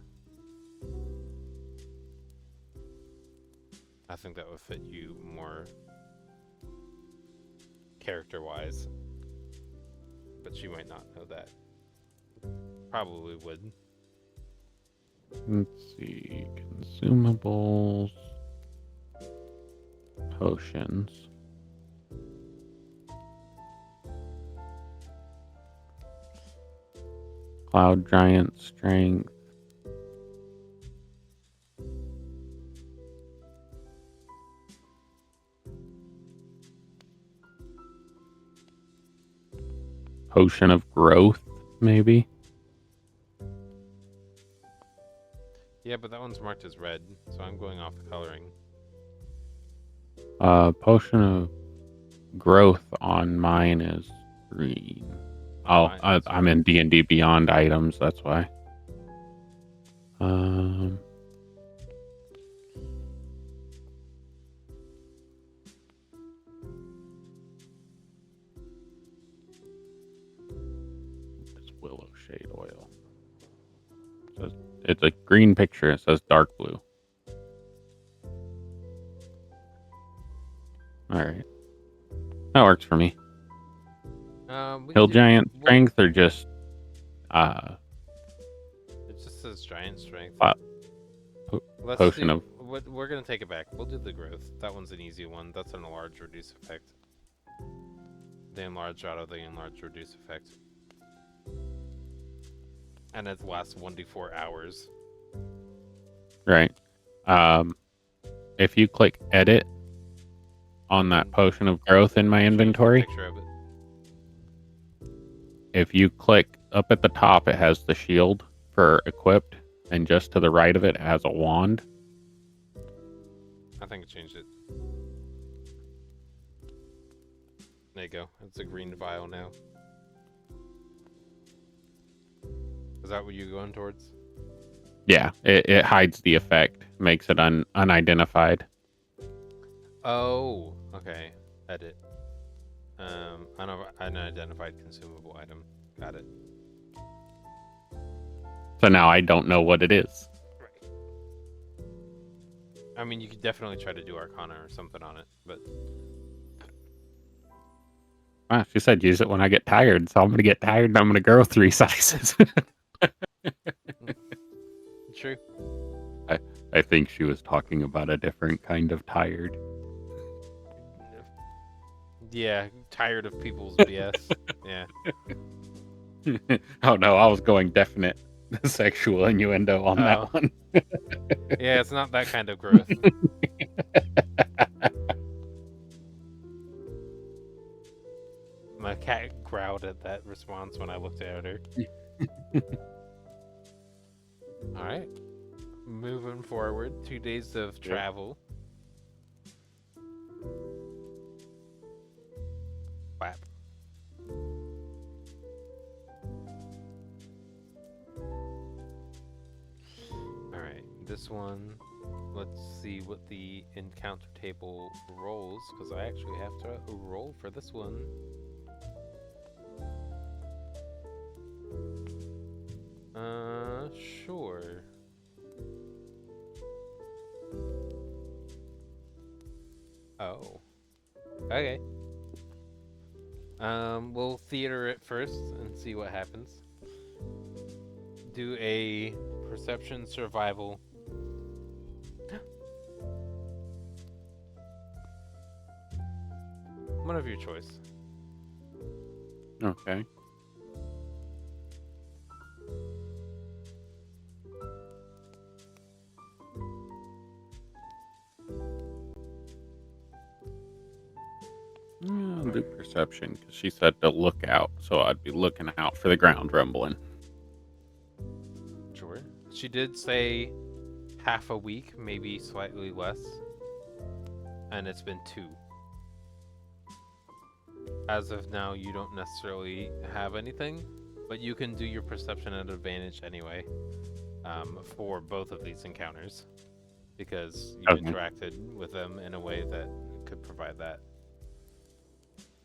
I think that would fit you more character-wise. But you might not know that. Probably would. Let's see. Consumables. Potions. Cloud giant strength. Potion of growth, maybe. Yeah, but that one's marked as red, so I'm going off the coloring. Potion of growth on mine is green. Oh, I'm in D&D Beyond items. That's why. It's willow shade oil. It's a green picture. It says dark blue. All right, that works for me. Hill giant strength or just It just says giant strength. Potion of. We're gonna take it back. We'll do the growth. That one's an easy one. That's an enlarge reduce effect. The enlarge auto, the enlarge reduce effect. And it lasts 1d4 hours. Right. If you click edit on that potion of growth in my inventory, Picture of it. if you click up at the top, it has the shield for equipped, and just to the right of it has a wand. I think it changed it. There you go. It's a green vial now. Is that what you're going towards? Yeah, it hides the effect, makes it unidentified. Oh, okay. Edit. Unidentified consumable item. Got it. So now I don't know what it is. Right. I mean, you could definitely try to do Arcana or something on it, but... She said use it when I get tired, so I'm going to get tired and I'm going to grow 3 sizes. True. I think she was talking about a different kind of tired. Yeah, tired of people's BS. Yeah. Oh no, I was going definite sexual innuendo on Oh. that one. Yeah, it's not that kind of growth. My cat growled at that response when I looked at her. Alright. Moving forward, 2 days of travel. Clap. Alright, this one, let's see what the encounter table rolls, because I actually have to roll for this one. Sure. Oh. Okay. We'll theater it first and see what happens. Do a perception survival. One of your choice. Okay. I'll do perception because she said to look out, so I'd be looking out for the ground rumbling. Sure. She did say half a week, maybe slightly less. And it's been 2. As of now, you don't necessarily have anything, but you can do your perception at advantage anyway for both of these encounters because you interacted with them in a way that could provide that.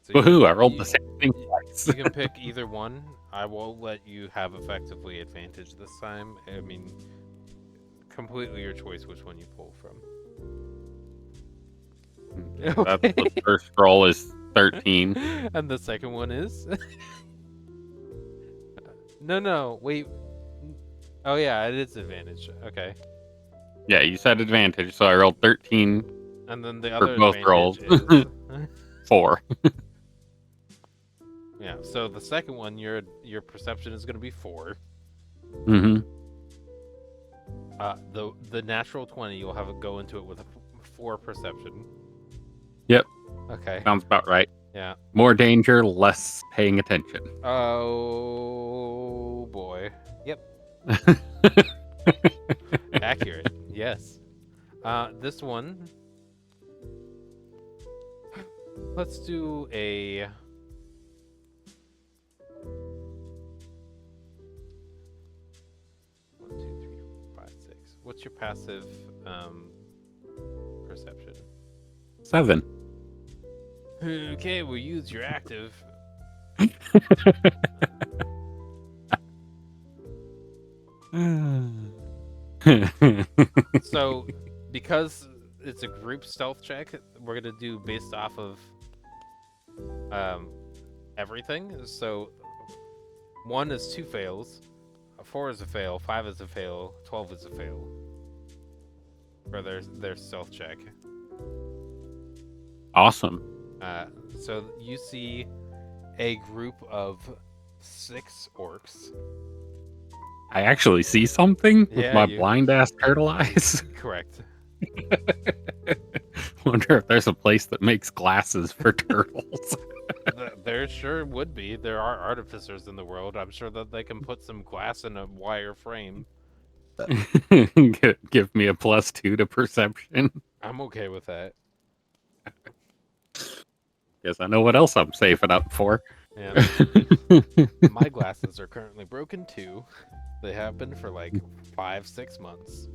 So woohoo, I rolled the same thing twice. You can pick either one. I will let you have effectively advantage this time. I mean, completely your choice which one you pull from. Okay. The first roll is 13. And the second one is? No, wait. Oh yeah, it is advantage. Okay. Yeah, you said advantage, so I rolled 13. And then the other both rolls. is 4. Yeah, so the second one, your perception is going to be 4. Mm-hmm. The natural 20, you'll have it go into it with a 4 perception. Yep. Okay. Sounds about right. Yeah. More danger, less paying attention. Oh boy. Yep. Accurate. Yes. This one. Let's do a. One, 2, 3, 4, 5, 6. What's your passive perception? 7. Okay, we'll use your active. So, because it's a group stealth check, we're gonna do based off of everything. So, 1 is 2 fails, 4 is a fail, 5 is a fail, 12 is a fail for their stealth check. Awesome. So you see a group of 6 orcs. I actually see something with Yeah, my you- blind ass turtle eyes. Correct. Wonder if there's a place that makes glasses for turtles. There sure would be. There are artificers in the world. I'm sure that they can put some glass in a wire frame. Give me a +2 to perception. I'm okay with that. Guess I know what else I'm saving up for. Yeah. My glasses are currently broken too. They have been for like 5-6 months.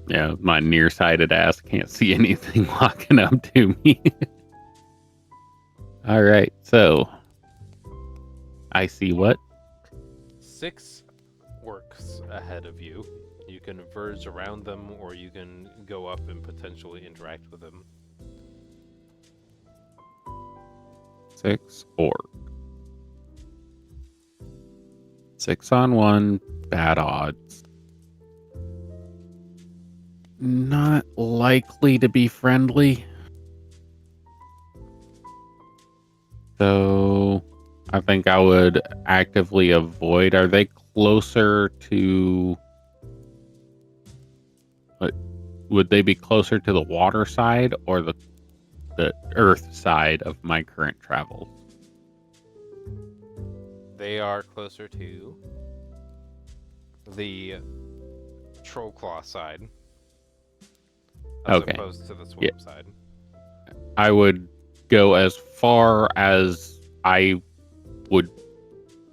Yeah, my nearsighted ass can't see anything walking up to me. All right, so I see what? 6 orcs ahead of you. You can verge around them, or you can go up and potentially interact with them. 6 orc. 6 on 1, bad odds. Not likely to be friendly. So I think I would actively avoid. Are they closer to? Would they be closer to the water side or the earth side of my current travels? They are closer to the troll claw side as Okay. opposed to the swamp Yeah. side. I would go as far as I would,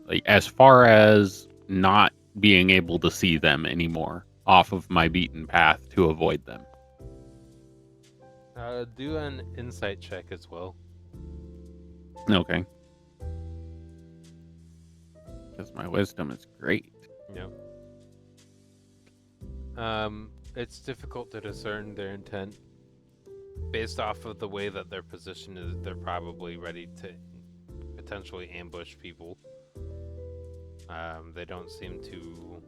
like, as far as not being able to see them anymore off of my beaten path to avoid them. Do an insight check as well. Okay. Because my wisdom is great. Yep. It's difficult to discern their intent based off of the way that their position is. They're probably ready to potentially ambush people. They don't seem to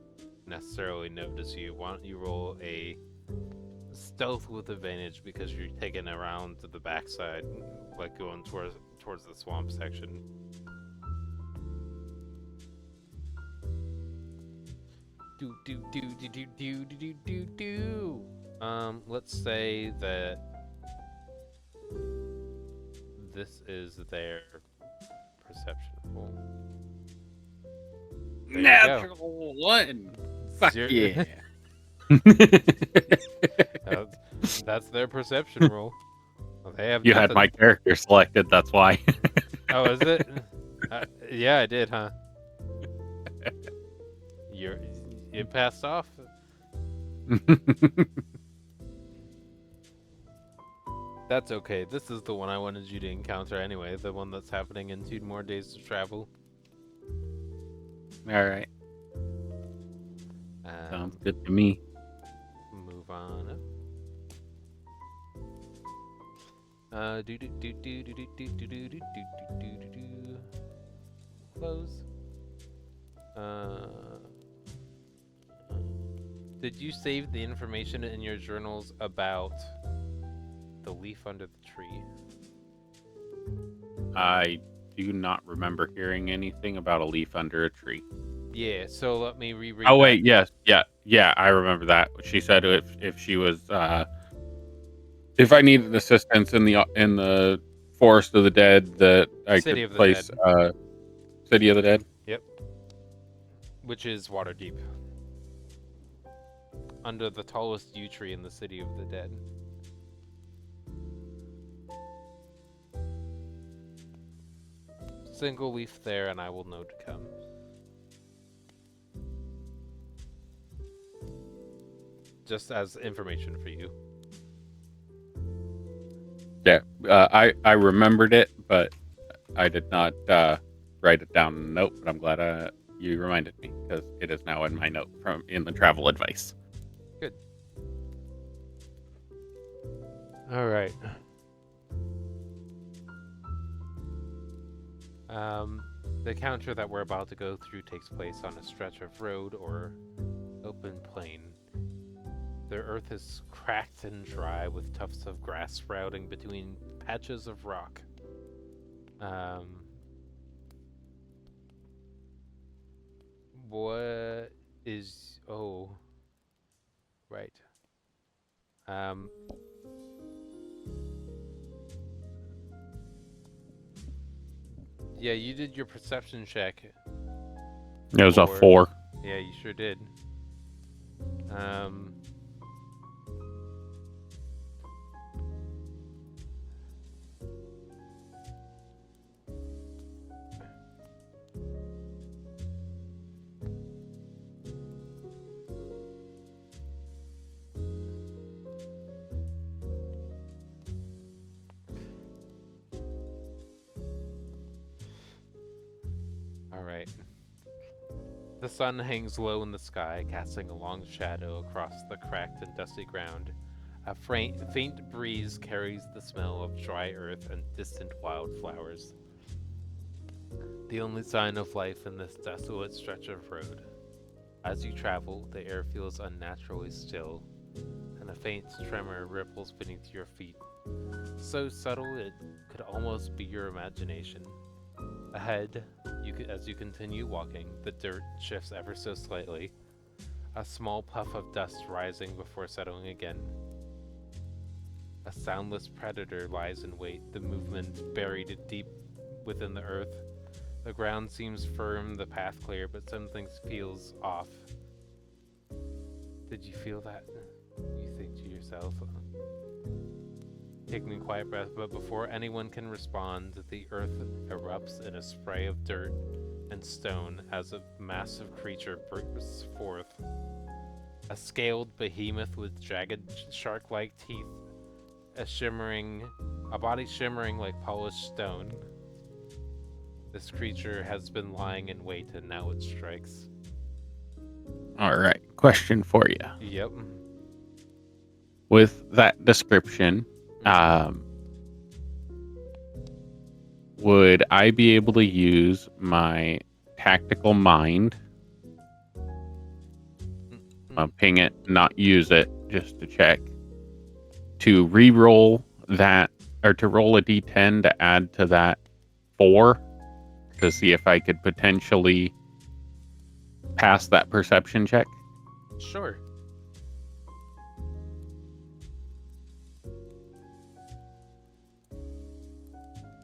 necessarily notice you. Why don't you roll a stealth with advantage because you're taking around to the backside, like going towards the swamp section. Let's say that this is their perception roll. There you go. Natural one. Fuck Zero- yeah. That's their perception roll. Well, they have You had nothing. my character selected, that's why. Oh, is it? Yeah, I did, huh? You passed off. That's okay. This is the one I wanted you to encounter anyway. The one that's happening in 2 more days to travel. All right. Sounds good to me. Move on up. Close. Did you save the information in your journals about the leaf under the tree? I do not remember hearing anything about a leaf under a tree. Yeah, so let me reread Oh that. wait, yes, yeah, I remember that. She said if she was if I needed assistance in the Forest of the Dead, that I City could of the place Dead. City of the Dead. Yep. Which is Waterdeep. Under the tallest yew tree in the City of the Dead. Single leaf there, and I will know to come. Just as information for you. Yeah, I remembered it, but I did not write it down in a note. But I'm glad you reminded me because it is now in my note in the travel advice. Good. All right. The encounter that we're about to go through takes place on a stretch of road or open plain. The earth is cracked and dry with tufts of grass sprouting between patches of rock. What is... Oh. Right. Yeah, you did your perception check. It was a 4. Yeah, you sure did. All right. The sun hangs low in the sky, casting a long shadow across the cracked and dusty ground. A faint breeze carries the smell of dry earth and distant wildflowers. The only sign of life in this desolate stretch of road. As you travel, the air feels unnaturally still, and a faint tremor ripples beneath your feet. So subtle it could almost be your imagination. Ahead, as you continue walking, the dirt shifts ever so slightly. A small puff of dust rising before settling again. A soundless predator lies in wait, the movement buried deep within the earth. The ground seems firm, the path clear, but something feels off. Did you feel that? You think to yourself. Taking a quiet breath, but before anyone can respond, the earth erupts in a spray of dirt and stone as a massive creature bursts forth. A scaled behemoth with jagged shark-like teeth, a body shimmering like polished stone. This creature has been lying in wait and now it strikes. All right. Question for you. Yep. With that description, would I be able to use my tactical mind? Ping it, not use it, just to check. To re-roll that, or to roll a d10 to add to that 4 to see if I could potentially pass that perception check? Sure.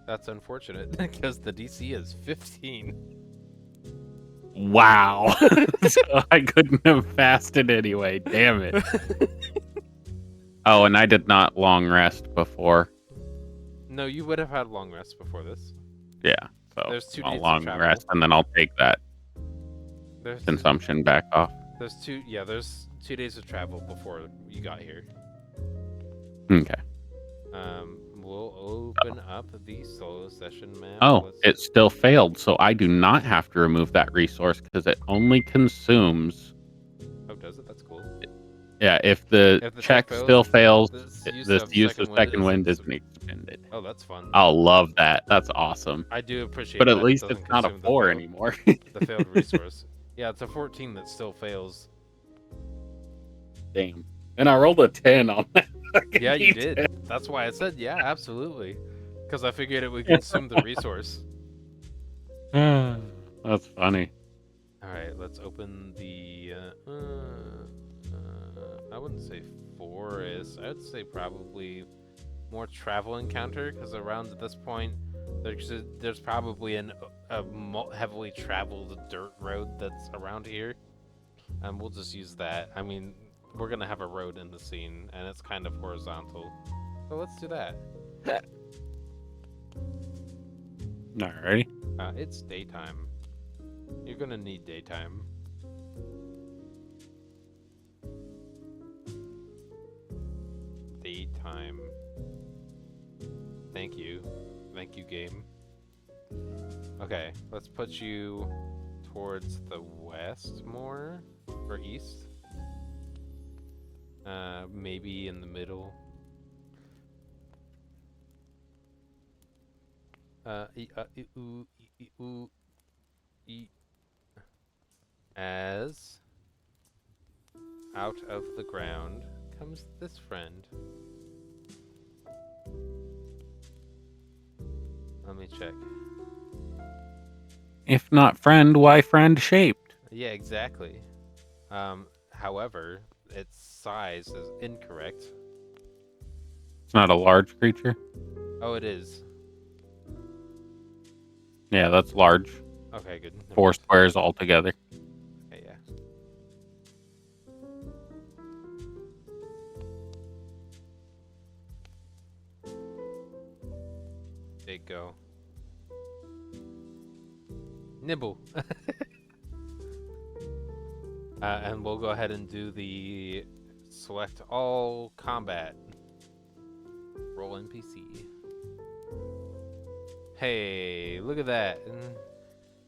That's unfortunate because the DC is 15. Wow. So I couldn't have fasted anyway. Damn it. Oh, and I did not long rest before. No, you would have had long rest before this. Yeah. So There's 2 I'll days long of travel. rest and then I'll take that There's consumption back off. There's 2 days of travel before you got here. Okay. We'll open up the solo session map. Oh, it still failed, so I do not have to remove that resource because it only consumes. Oh, does it? That's cool. Yeah, if the check still fails, this use of second wind isn't expended. Oh, that's fun. I'll love that. That's awesome. I do appreciate But that. at least It doesn't it's not a consume 4 anymore. the failed resource. Yeah, it's a 14 that still fails. Damn. And I rolled a 10 on that. Yeah, you did. That's why I said, yeah, absolutely. Because I figured it would consume the resource. That's funny. Alright, let's open the... I wouldn't say forest. I would say probably more travel encounter, because around this point, there's probably a heavily traveled dirt road that's around here. And we'll just use that. I mean, we're going to have a road in the scene, and it's kind of horizontal. So let's do that. Alrighty. It's daytime. You're going to need daytime. Daytime. Thank you. Thank you, game. Okay, let's put you towards the west more, or east. Maybe in the middle. As out of the ground comes this friend. Let me check. If not friend, why friend shaped? Yeah, exactly. However, its size is incorrect. It's not a large creature? Oh, it is. Yeah, that's large. Okay, good. 4 squares altogether. Okay, yeah. There you go. Nibble. And we'll go ahead and do the select all combat. Roll NPC. Hey, look at that.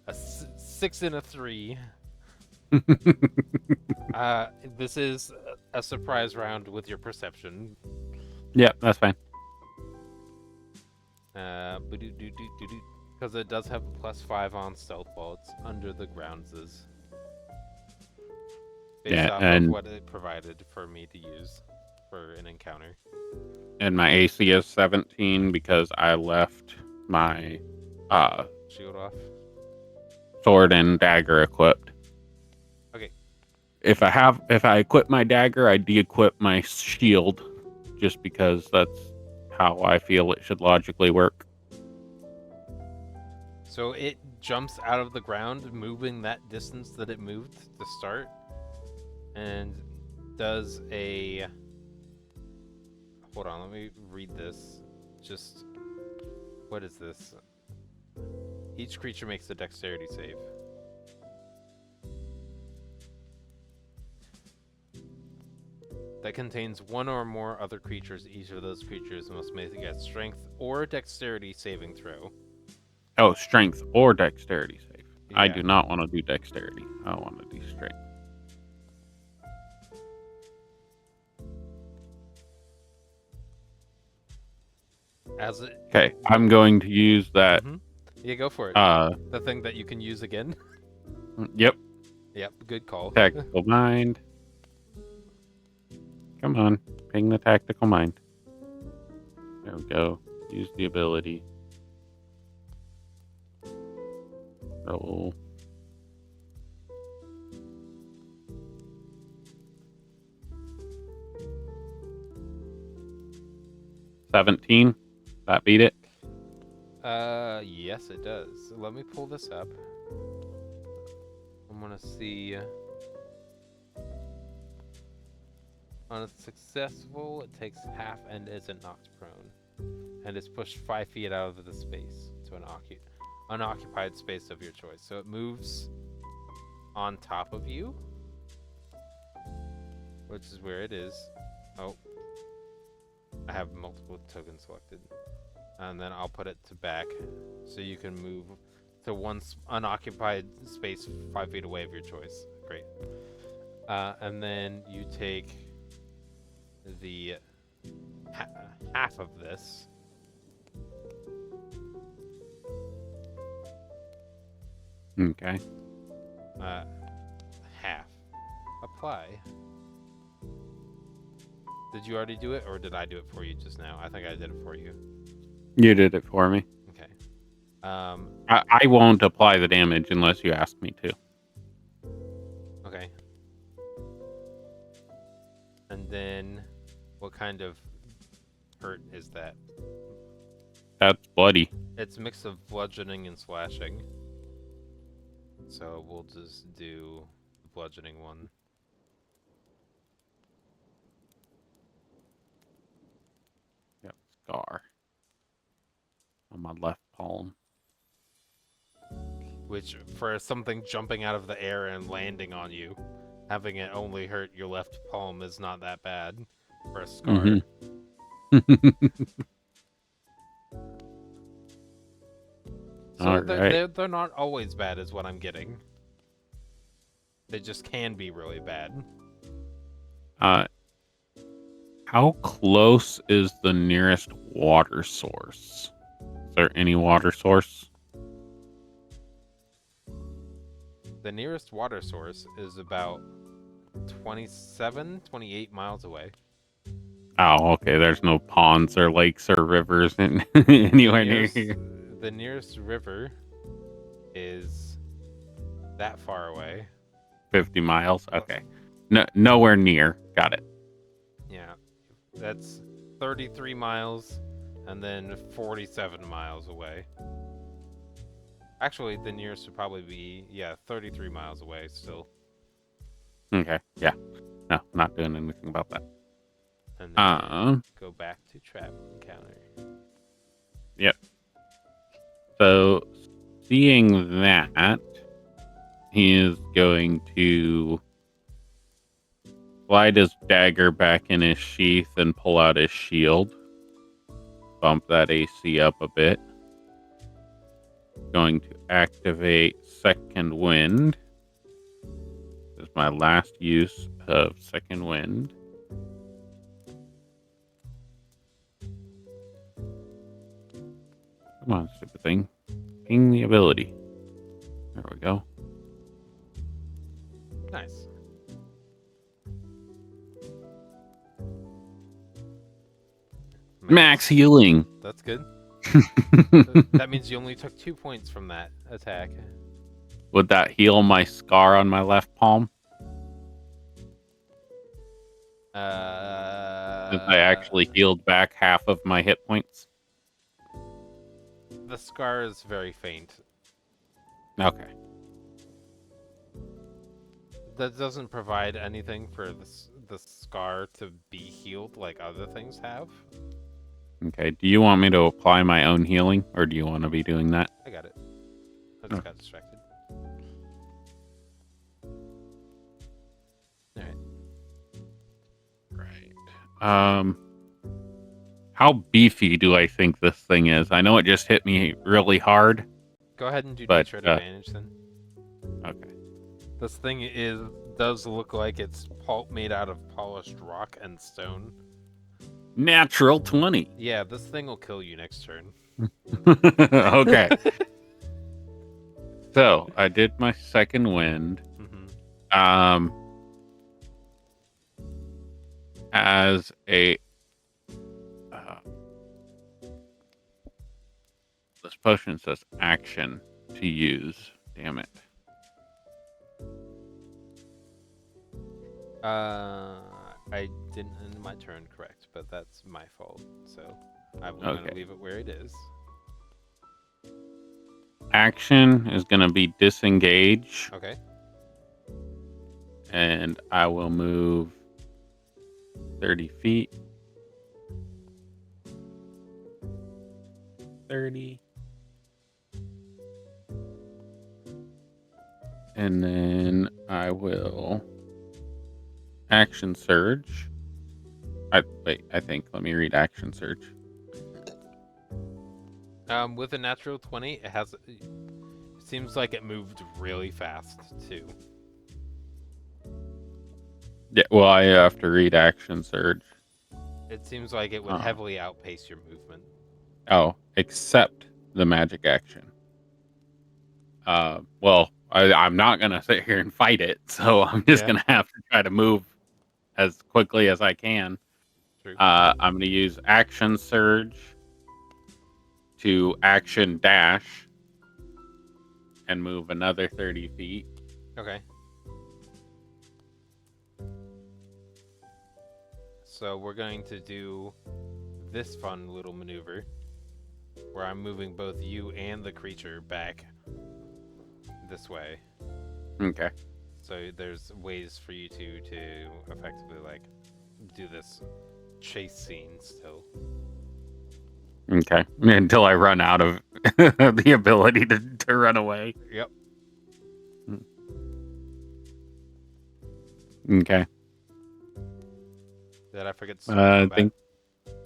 A 6 and a 3. This is a surprise round with your perception. Yeah, that's fine. Because it does have a +5 on stealth while it's under the grounds. Based off of what it provided for me to use for an encounter. And my AC is 17 because I left my shield off. Sword and dagger equipped. Okay. If I equip my dagger, I de-equip my shield, just because that's how I feel it should logically work. So it jumps out of the ground, moving that distance that it moved to start, and does a... Hold on, let me read this. Just... What is this? Each creature makes a dexterity save. That contains one or more other creatures. Each of those creatures must make a strength or dexterity saving throw. Oh, strength or dexterity save. I Yeah. do not want to do dexterity. I want to do strength. As it... Okay, I'm going to use that. Yeah, go for it. The thing that you can use again. Yep. Yep, good call. Tactical mind. Come on, ping the tactical mind. There we go. Use the ability. Roll. $17. That beat it. Yes, it does. Let me pull this up. I'm gonna see. On a successful, it takes half and isn't knocked prone, and is pushed 5 feet out of the space to an unoccupied space of your choice. So it moves on top of you, which is where it is. Oh, I have multiple tokens selected, and then I'll put it to back, so you can move to one unoccupied space 5 feet away of your choice. Great. And then you take the half of this. Okay. Half. Apply. Did you already do it, or did I do it for you just now? I think I did it for you. You did it for me. Okay. I won't apply the damage unless you ask me to. Okay. And then, what kind of hurt is that? That's bloody. It's a mix of bludgeoning and slashing. So we'll just do the bludgeoning one. Yep, scar on my left palm. Which, for something jumping out of the air and landing on you, having it only hurt your left palm is not that bad for a scar. So they're not always bad is what I'm getting. They just can be really bad. How close is the nearest water source? Is there any water source? The nearest water source is about 28 miles away. Oh, okay. There's no ponds or lakes or rivers anywhere near here. The nearest river is that far away. 50 miles? Okay. No, nowhere near. Got it. Yeah. That's 33 miles and then 47 miles away. Actually, the nearest would probably be, 33 miles away still. Okay. Yeah. No, not doing anything about that. And then go back to trap encounter. Yep. So, seeing that, he is going to slide his dagger back in his sheath and pull out his shield. Bump that AC up a bit. Going to activate Second Wind. This is my last use of Second Wind. Come on, stupid thing. Ping the ability. There we go. Nice. Max healing. That's good. That means you only took 2 points from that attack. Would that heal my scar on my left palm? Since I actually healed back half of my hit points. The scar is very faint. Okay. That doesn't provide anything for the scar to be healed like other things have. Okay. Do you want me to apply my own healing, or do you want to be doing that? I got it. I just Oh. got distracted. Alright. Right. How beefy do I think this thing is? I know it just hit me really hard. Go ahead and do But, nature advantage then. Okay. This thing does look like it's made out of polished rock and stone. Natural 20. Yeah, this thing will kill you next turn. Okay. So I did my second wind. Mm-hmm. As a this potion says action to use. Damn it. I didn't end my turn correct, but that's my fault. So I'm Okay. gonna leave it where it is. Action is going to be disengage, Okay. and I will move 30 feet. 30. And then I will action surge. I think. Let me read action surge. With a natural 20, it seems like it moved really fast too. Yeah, well, I have to read action surge. It seems like it would heavily outpace your movement. Oh, except the magic action. Well, I'm not gonna sit here and fight it, so I'm just gonna have to try to move as quickly as I can. True. I'm gonna use action surge to action dash and move another 30 feet. Okay. So we're going to do this fun little maneuver where I'm moving both you and the creature back this way. Okay. So there's ways for you to effectively like do this chase scene still. Okay. Until I run out of the ability to run away. Yep. Okay. Did I forget to I think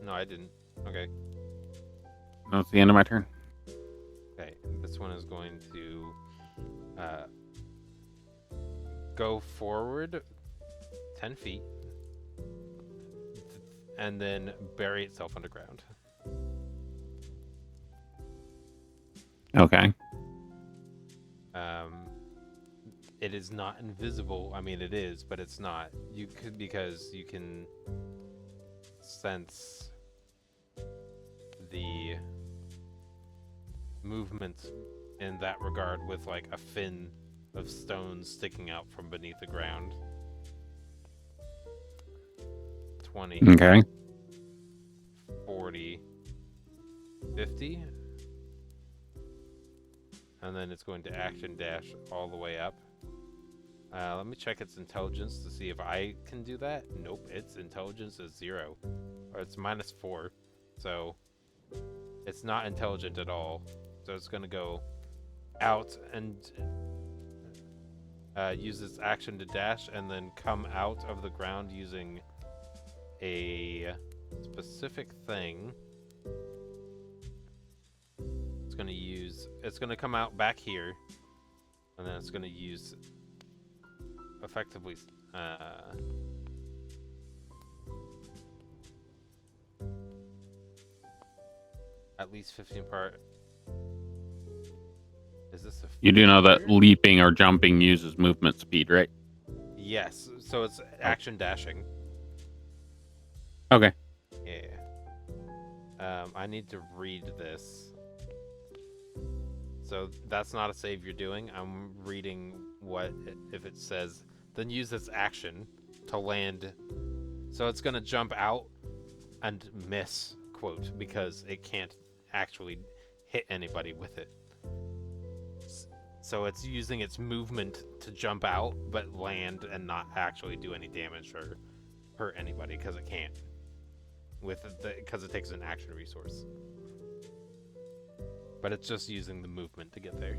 No, I didn't. Okay. that's the end of my turn. Okay. This one is going to go forward 10 feet and then bury itself underground. Okay. It is not invisible. I mean, it is, but it's not. You could, because you can sense the movement in that regard with like a fin of stones sticking out from beneath the ground. 20, Okay. 40, 50. And then it's going to action dash all the way up. Let me check its intelligence to see if I can do that. Nope, its intelligence is 0. Or it's -4. So it's not intelligent at all. So it's going to go out and use its action to dash and then come out of the ground using a specific thing. It's going to come out back here, and then it's going to use effectively at least 15 part. Is this a You do know that feature? leaping or jumping uses movement speed, right? Yes, so it's action dashing. Okay. Yeah. I need to read this. So that's not a save you're doing. I'm reading what if it says. Then use this action to land. So it's gonna jump out and miss, quote, because it can't actually hit anybody with it. So it's using its movement to jump out, but land and not actually do any damage or hurt anybody because it can't. Because it takes an action resource. But it's just using the movement to get there.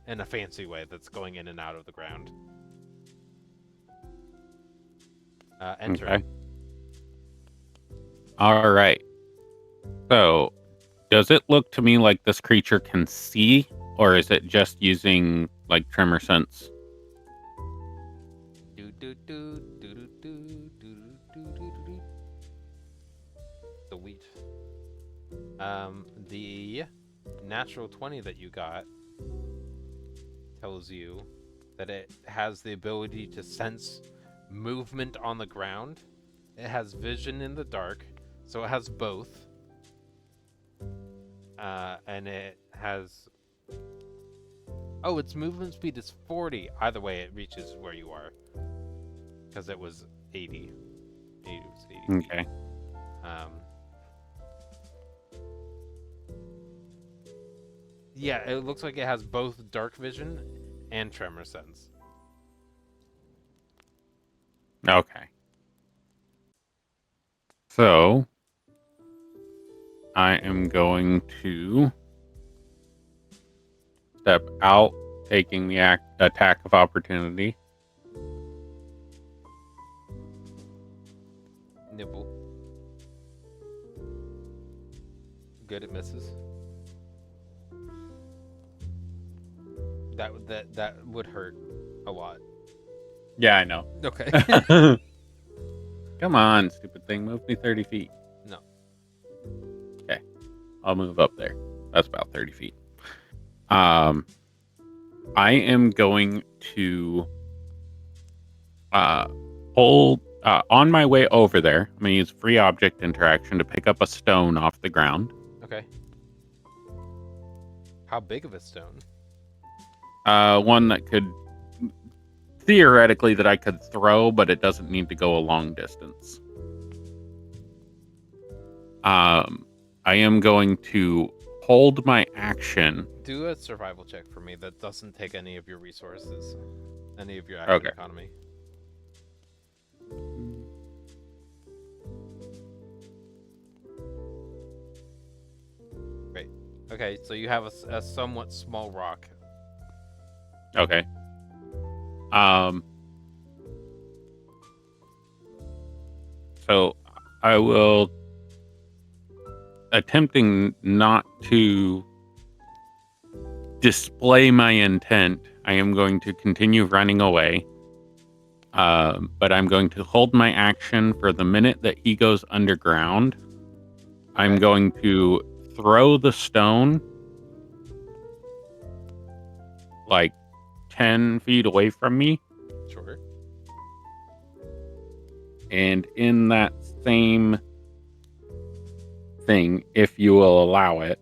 In a fancy way that's going in and out of the ground. Enter. Okay. All right. So, does it look to me like this creature can see, or is it just using like tremor sense? Do do do do do do do do do do. The wheat. The natural 20 that you got tells you that it has the ability to sense movement on the ground. It has vision in the dark, so it has both. And it has... Oh, its movement speed is 40. Either way, it reaches where you are. Because it was 80. It was 80 feet. Okay. Yeah, it looks like it has both dark vision and tremor sense. Okay. So, I am going to step out, taking the attack of opportunity. Nibble. Good, it misses. That would hurt a lot. Yeah, I know. Okay. Come on, stupid thing. Move me 30 feet. No. Okay. I'll move up there. That's about 30 feet. I am going to hold on my way over there. I'm going to use free object interaction to pick up a stone off the ground. Okay. How big of a stone? One that could theoretically that I could throw, but it doesn't need to go a long distance. I am going to hold my action. Do a survival check for me that doesn't take any of your resources, any of your action economy. Great. Okay, so you have a somewhat small rock. Okay. So I will attempting not to display my intent. I am going to continue running away. But I'm going to hold my action for the minute that he goes underground. I'm going to throw the stone like 10 feet away from me. Sure. And in that same thing, if you will allow it,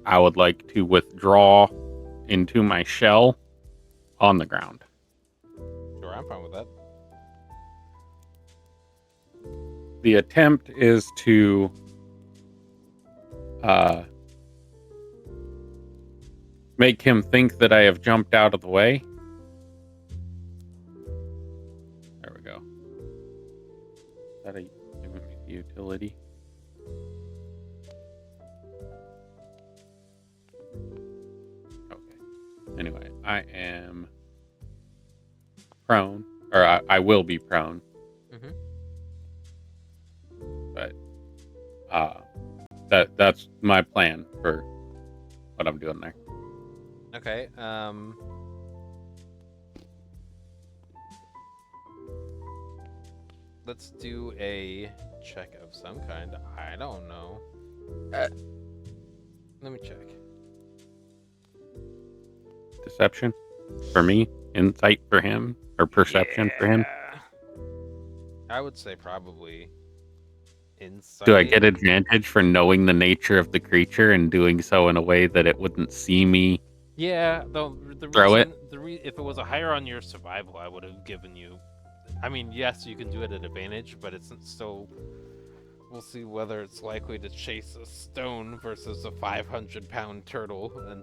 I would like to withdraw into my shell on the ground. Sure, I'm fine with that. The attempt is to make him think that I have jumped out of the way. There we go. Is that a utility? Okay. Anyway, I am prone, or I will be prone. Mm-hmm. But that's my plan for what I'm doing there. Okay. Let's do a check of some kind. I don't know. Let me check. Deception for me, insight for him, or perception for him. I would say probably Insight. Do I get advantage for knowing the nature of the creature and doing so in a way that it wouldn't see me? Yeah, the Throw reason it? if it was a higher on your survival, I would have given you. I mean, yes, you can do it at advantage, but it's still. We'll see whether it's likely to chase a stone versus a 500-pound turtle, and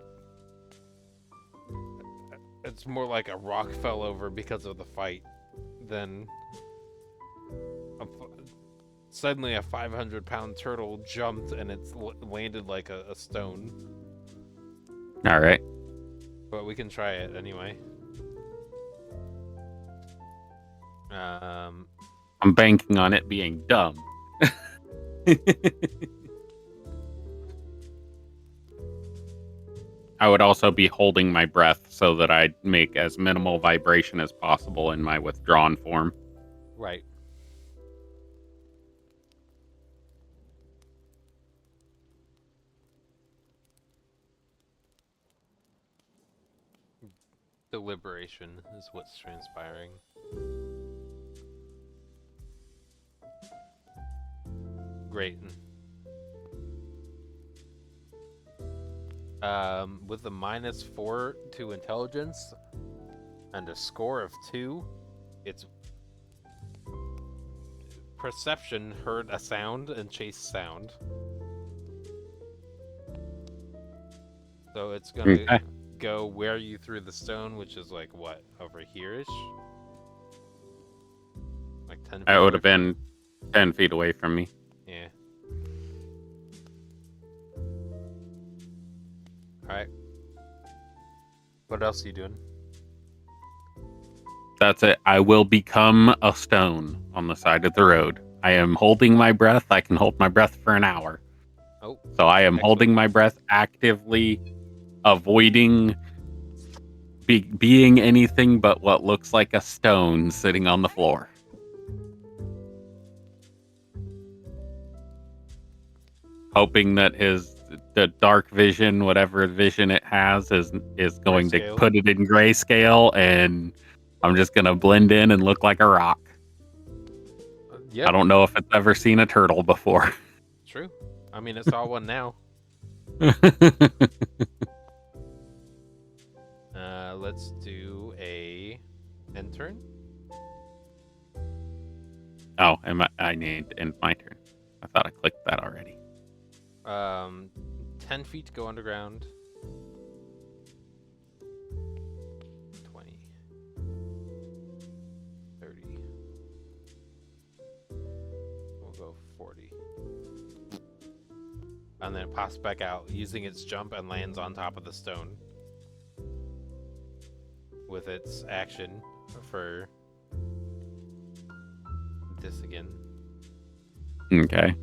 it's more like a rock fell over because of the fight than suddenly a 500-pound turtle jumped and it's landed like a stone. All right. But we can try it anyway. I'm banking on it being dumb. I would also be holding my breath so that I make as minimal vibration as possible in my withdrawn form. Right. Deliberation is what's transpiring. Great. With a -4 to intelligence and a score of 2, it's perception heard a sound and chased sound. So it's gonna go where you threw the stone, which is like what, over here-ish? Like 10 feet It would have away been 10 feet away from me. Yeah. Alright. What else are you doing? That's it. I will become a stone on the side of the road. I am holding my breath. I can hold my breath for an hour. Oh. So I am excellent. holding my breath, actively avoiding being anything but what looks like a stone sitting on the floor. Hoping that the dark vision, whatever vision it has, is going to Grayscale. put it in grayscale, and I'm just gonna blend in and look like a rock. Yep. I don't know if it's ever seen a turtle before. True. I mean, it saw one now. Let's do a end turn. Oh, I need to end my turn. I thought I clicked that already. 10 feet to go underground. 20. 30. We'll go 40. And then it pops back out, using its jump, and lands on top of the stone. With its action for this again. Okay.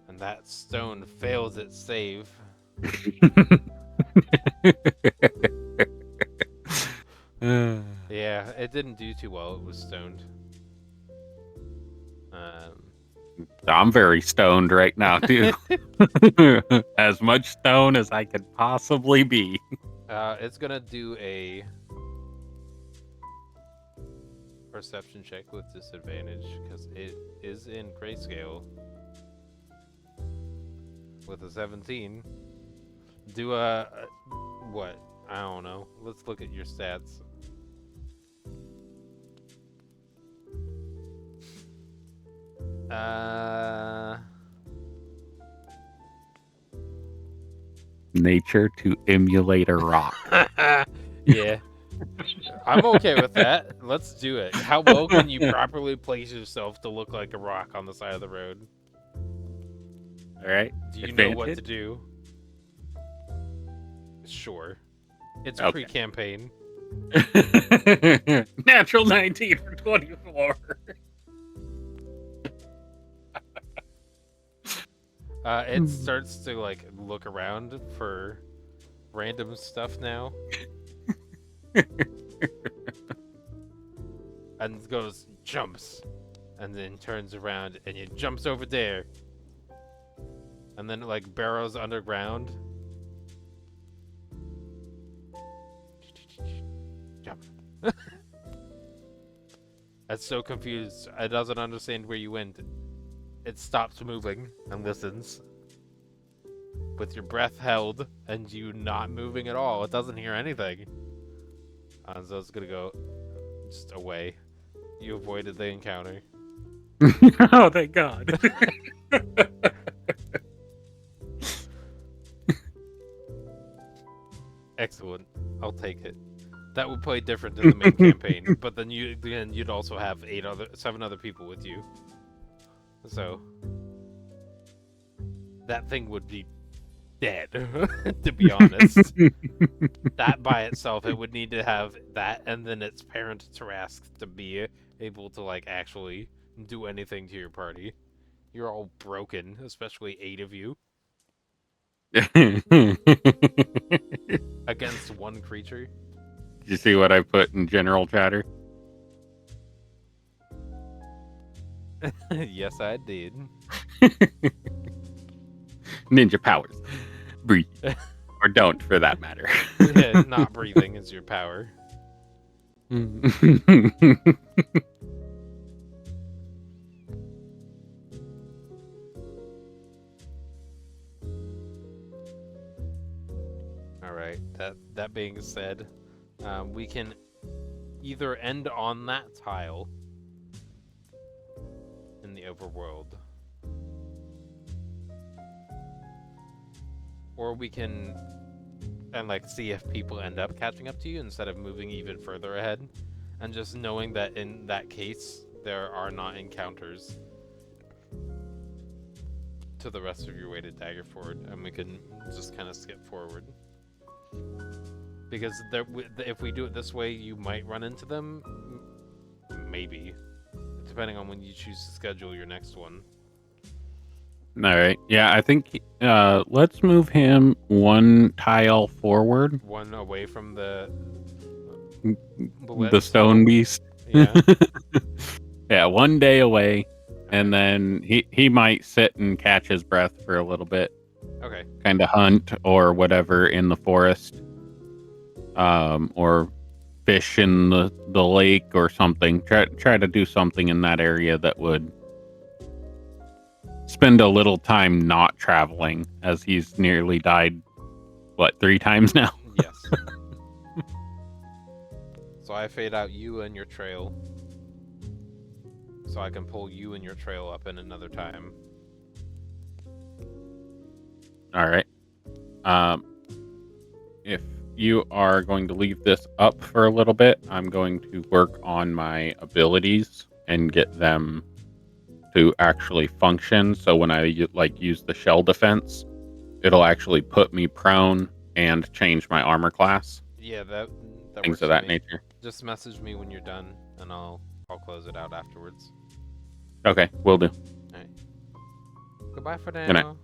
And that stone fails its save. Yeah, it didn't do too well. It was stoned. I'm very stoned right now, too. As much stone as I could possibly be. It's gonna do a perception check with disadvantage because it is in grayscale with a 17. Do a what? I don't know. Let's look at your stats. Nature to emulate a rock. Yeah. I'm okay with that. Let's do it. How low can you properly place yourself to look like a rock on the side of the road? All right. Do you know what to do? Sure. It's Okay. pre-campaign. Natural 19 for 24. It starts to like look around for random stuff now. And goes, jumps, and then turns around and it jumps over there. And then it like burrows underground. Jump. It's so confused. It doesn't understand where you went. It stops moving and listens. With your breath held and you not moving at all. It doesn't hear anything. So it's gonna go just away. You avoided the encounter. Oh, thank God. Excellent. I'll take it. That would play different in the main campaign, but then you'd also have 7 other people with you. So that thing would be dead, to be honest. That by itself, it would need to have that and then its parent Tarask to be able to like actually do anything to your party. You're all broken, especially 8 of you against 1 creature. Did you see what I put in general chatter? Yes, I did. Ninja powers. Breathe. Or don't, for that matter. Yeah, not breathing is your power. Alright, that being said, we can either end on that tile in the overworld, or we can like see if people end up catching up to you instead of moving even further ahead, and just knowing that in that case there are not encounters to the rest of your way to Daggerford, and we can just kind of skip forward. Because if we do it this way, you might run into them, maybe, depending on when you choose to schedule your next one. All right. Yeah, I think let's move him 1 tile forward. 1 away from the stone beast. Yeah. Yeah, 1 day away, and then he might sit and catch his breath for a little bit. Okay. Kind of hunt or whatever in the forest, or fish in the lake or something. Try to do something in that area that would spend a little time not traveling, as he's nearly died, 3 times now? Yes. So I fade out you and your trail, so I can pull you and your trail up in another time. All right. If you are going to leave this up for a little bit, I'm going to work on my abilities and get them to actually function. So when I use the shell defense, it'll actually put me prone and change my armor class. Yeah, that things of that nature. Just message me when you're done, and I'll close it out afterwards. Okay, will do. All right. Goodbye for now. Good night.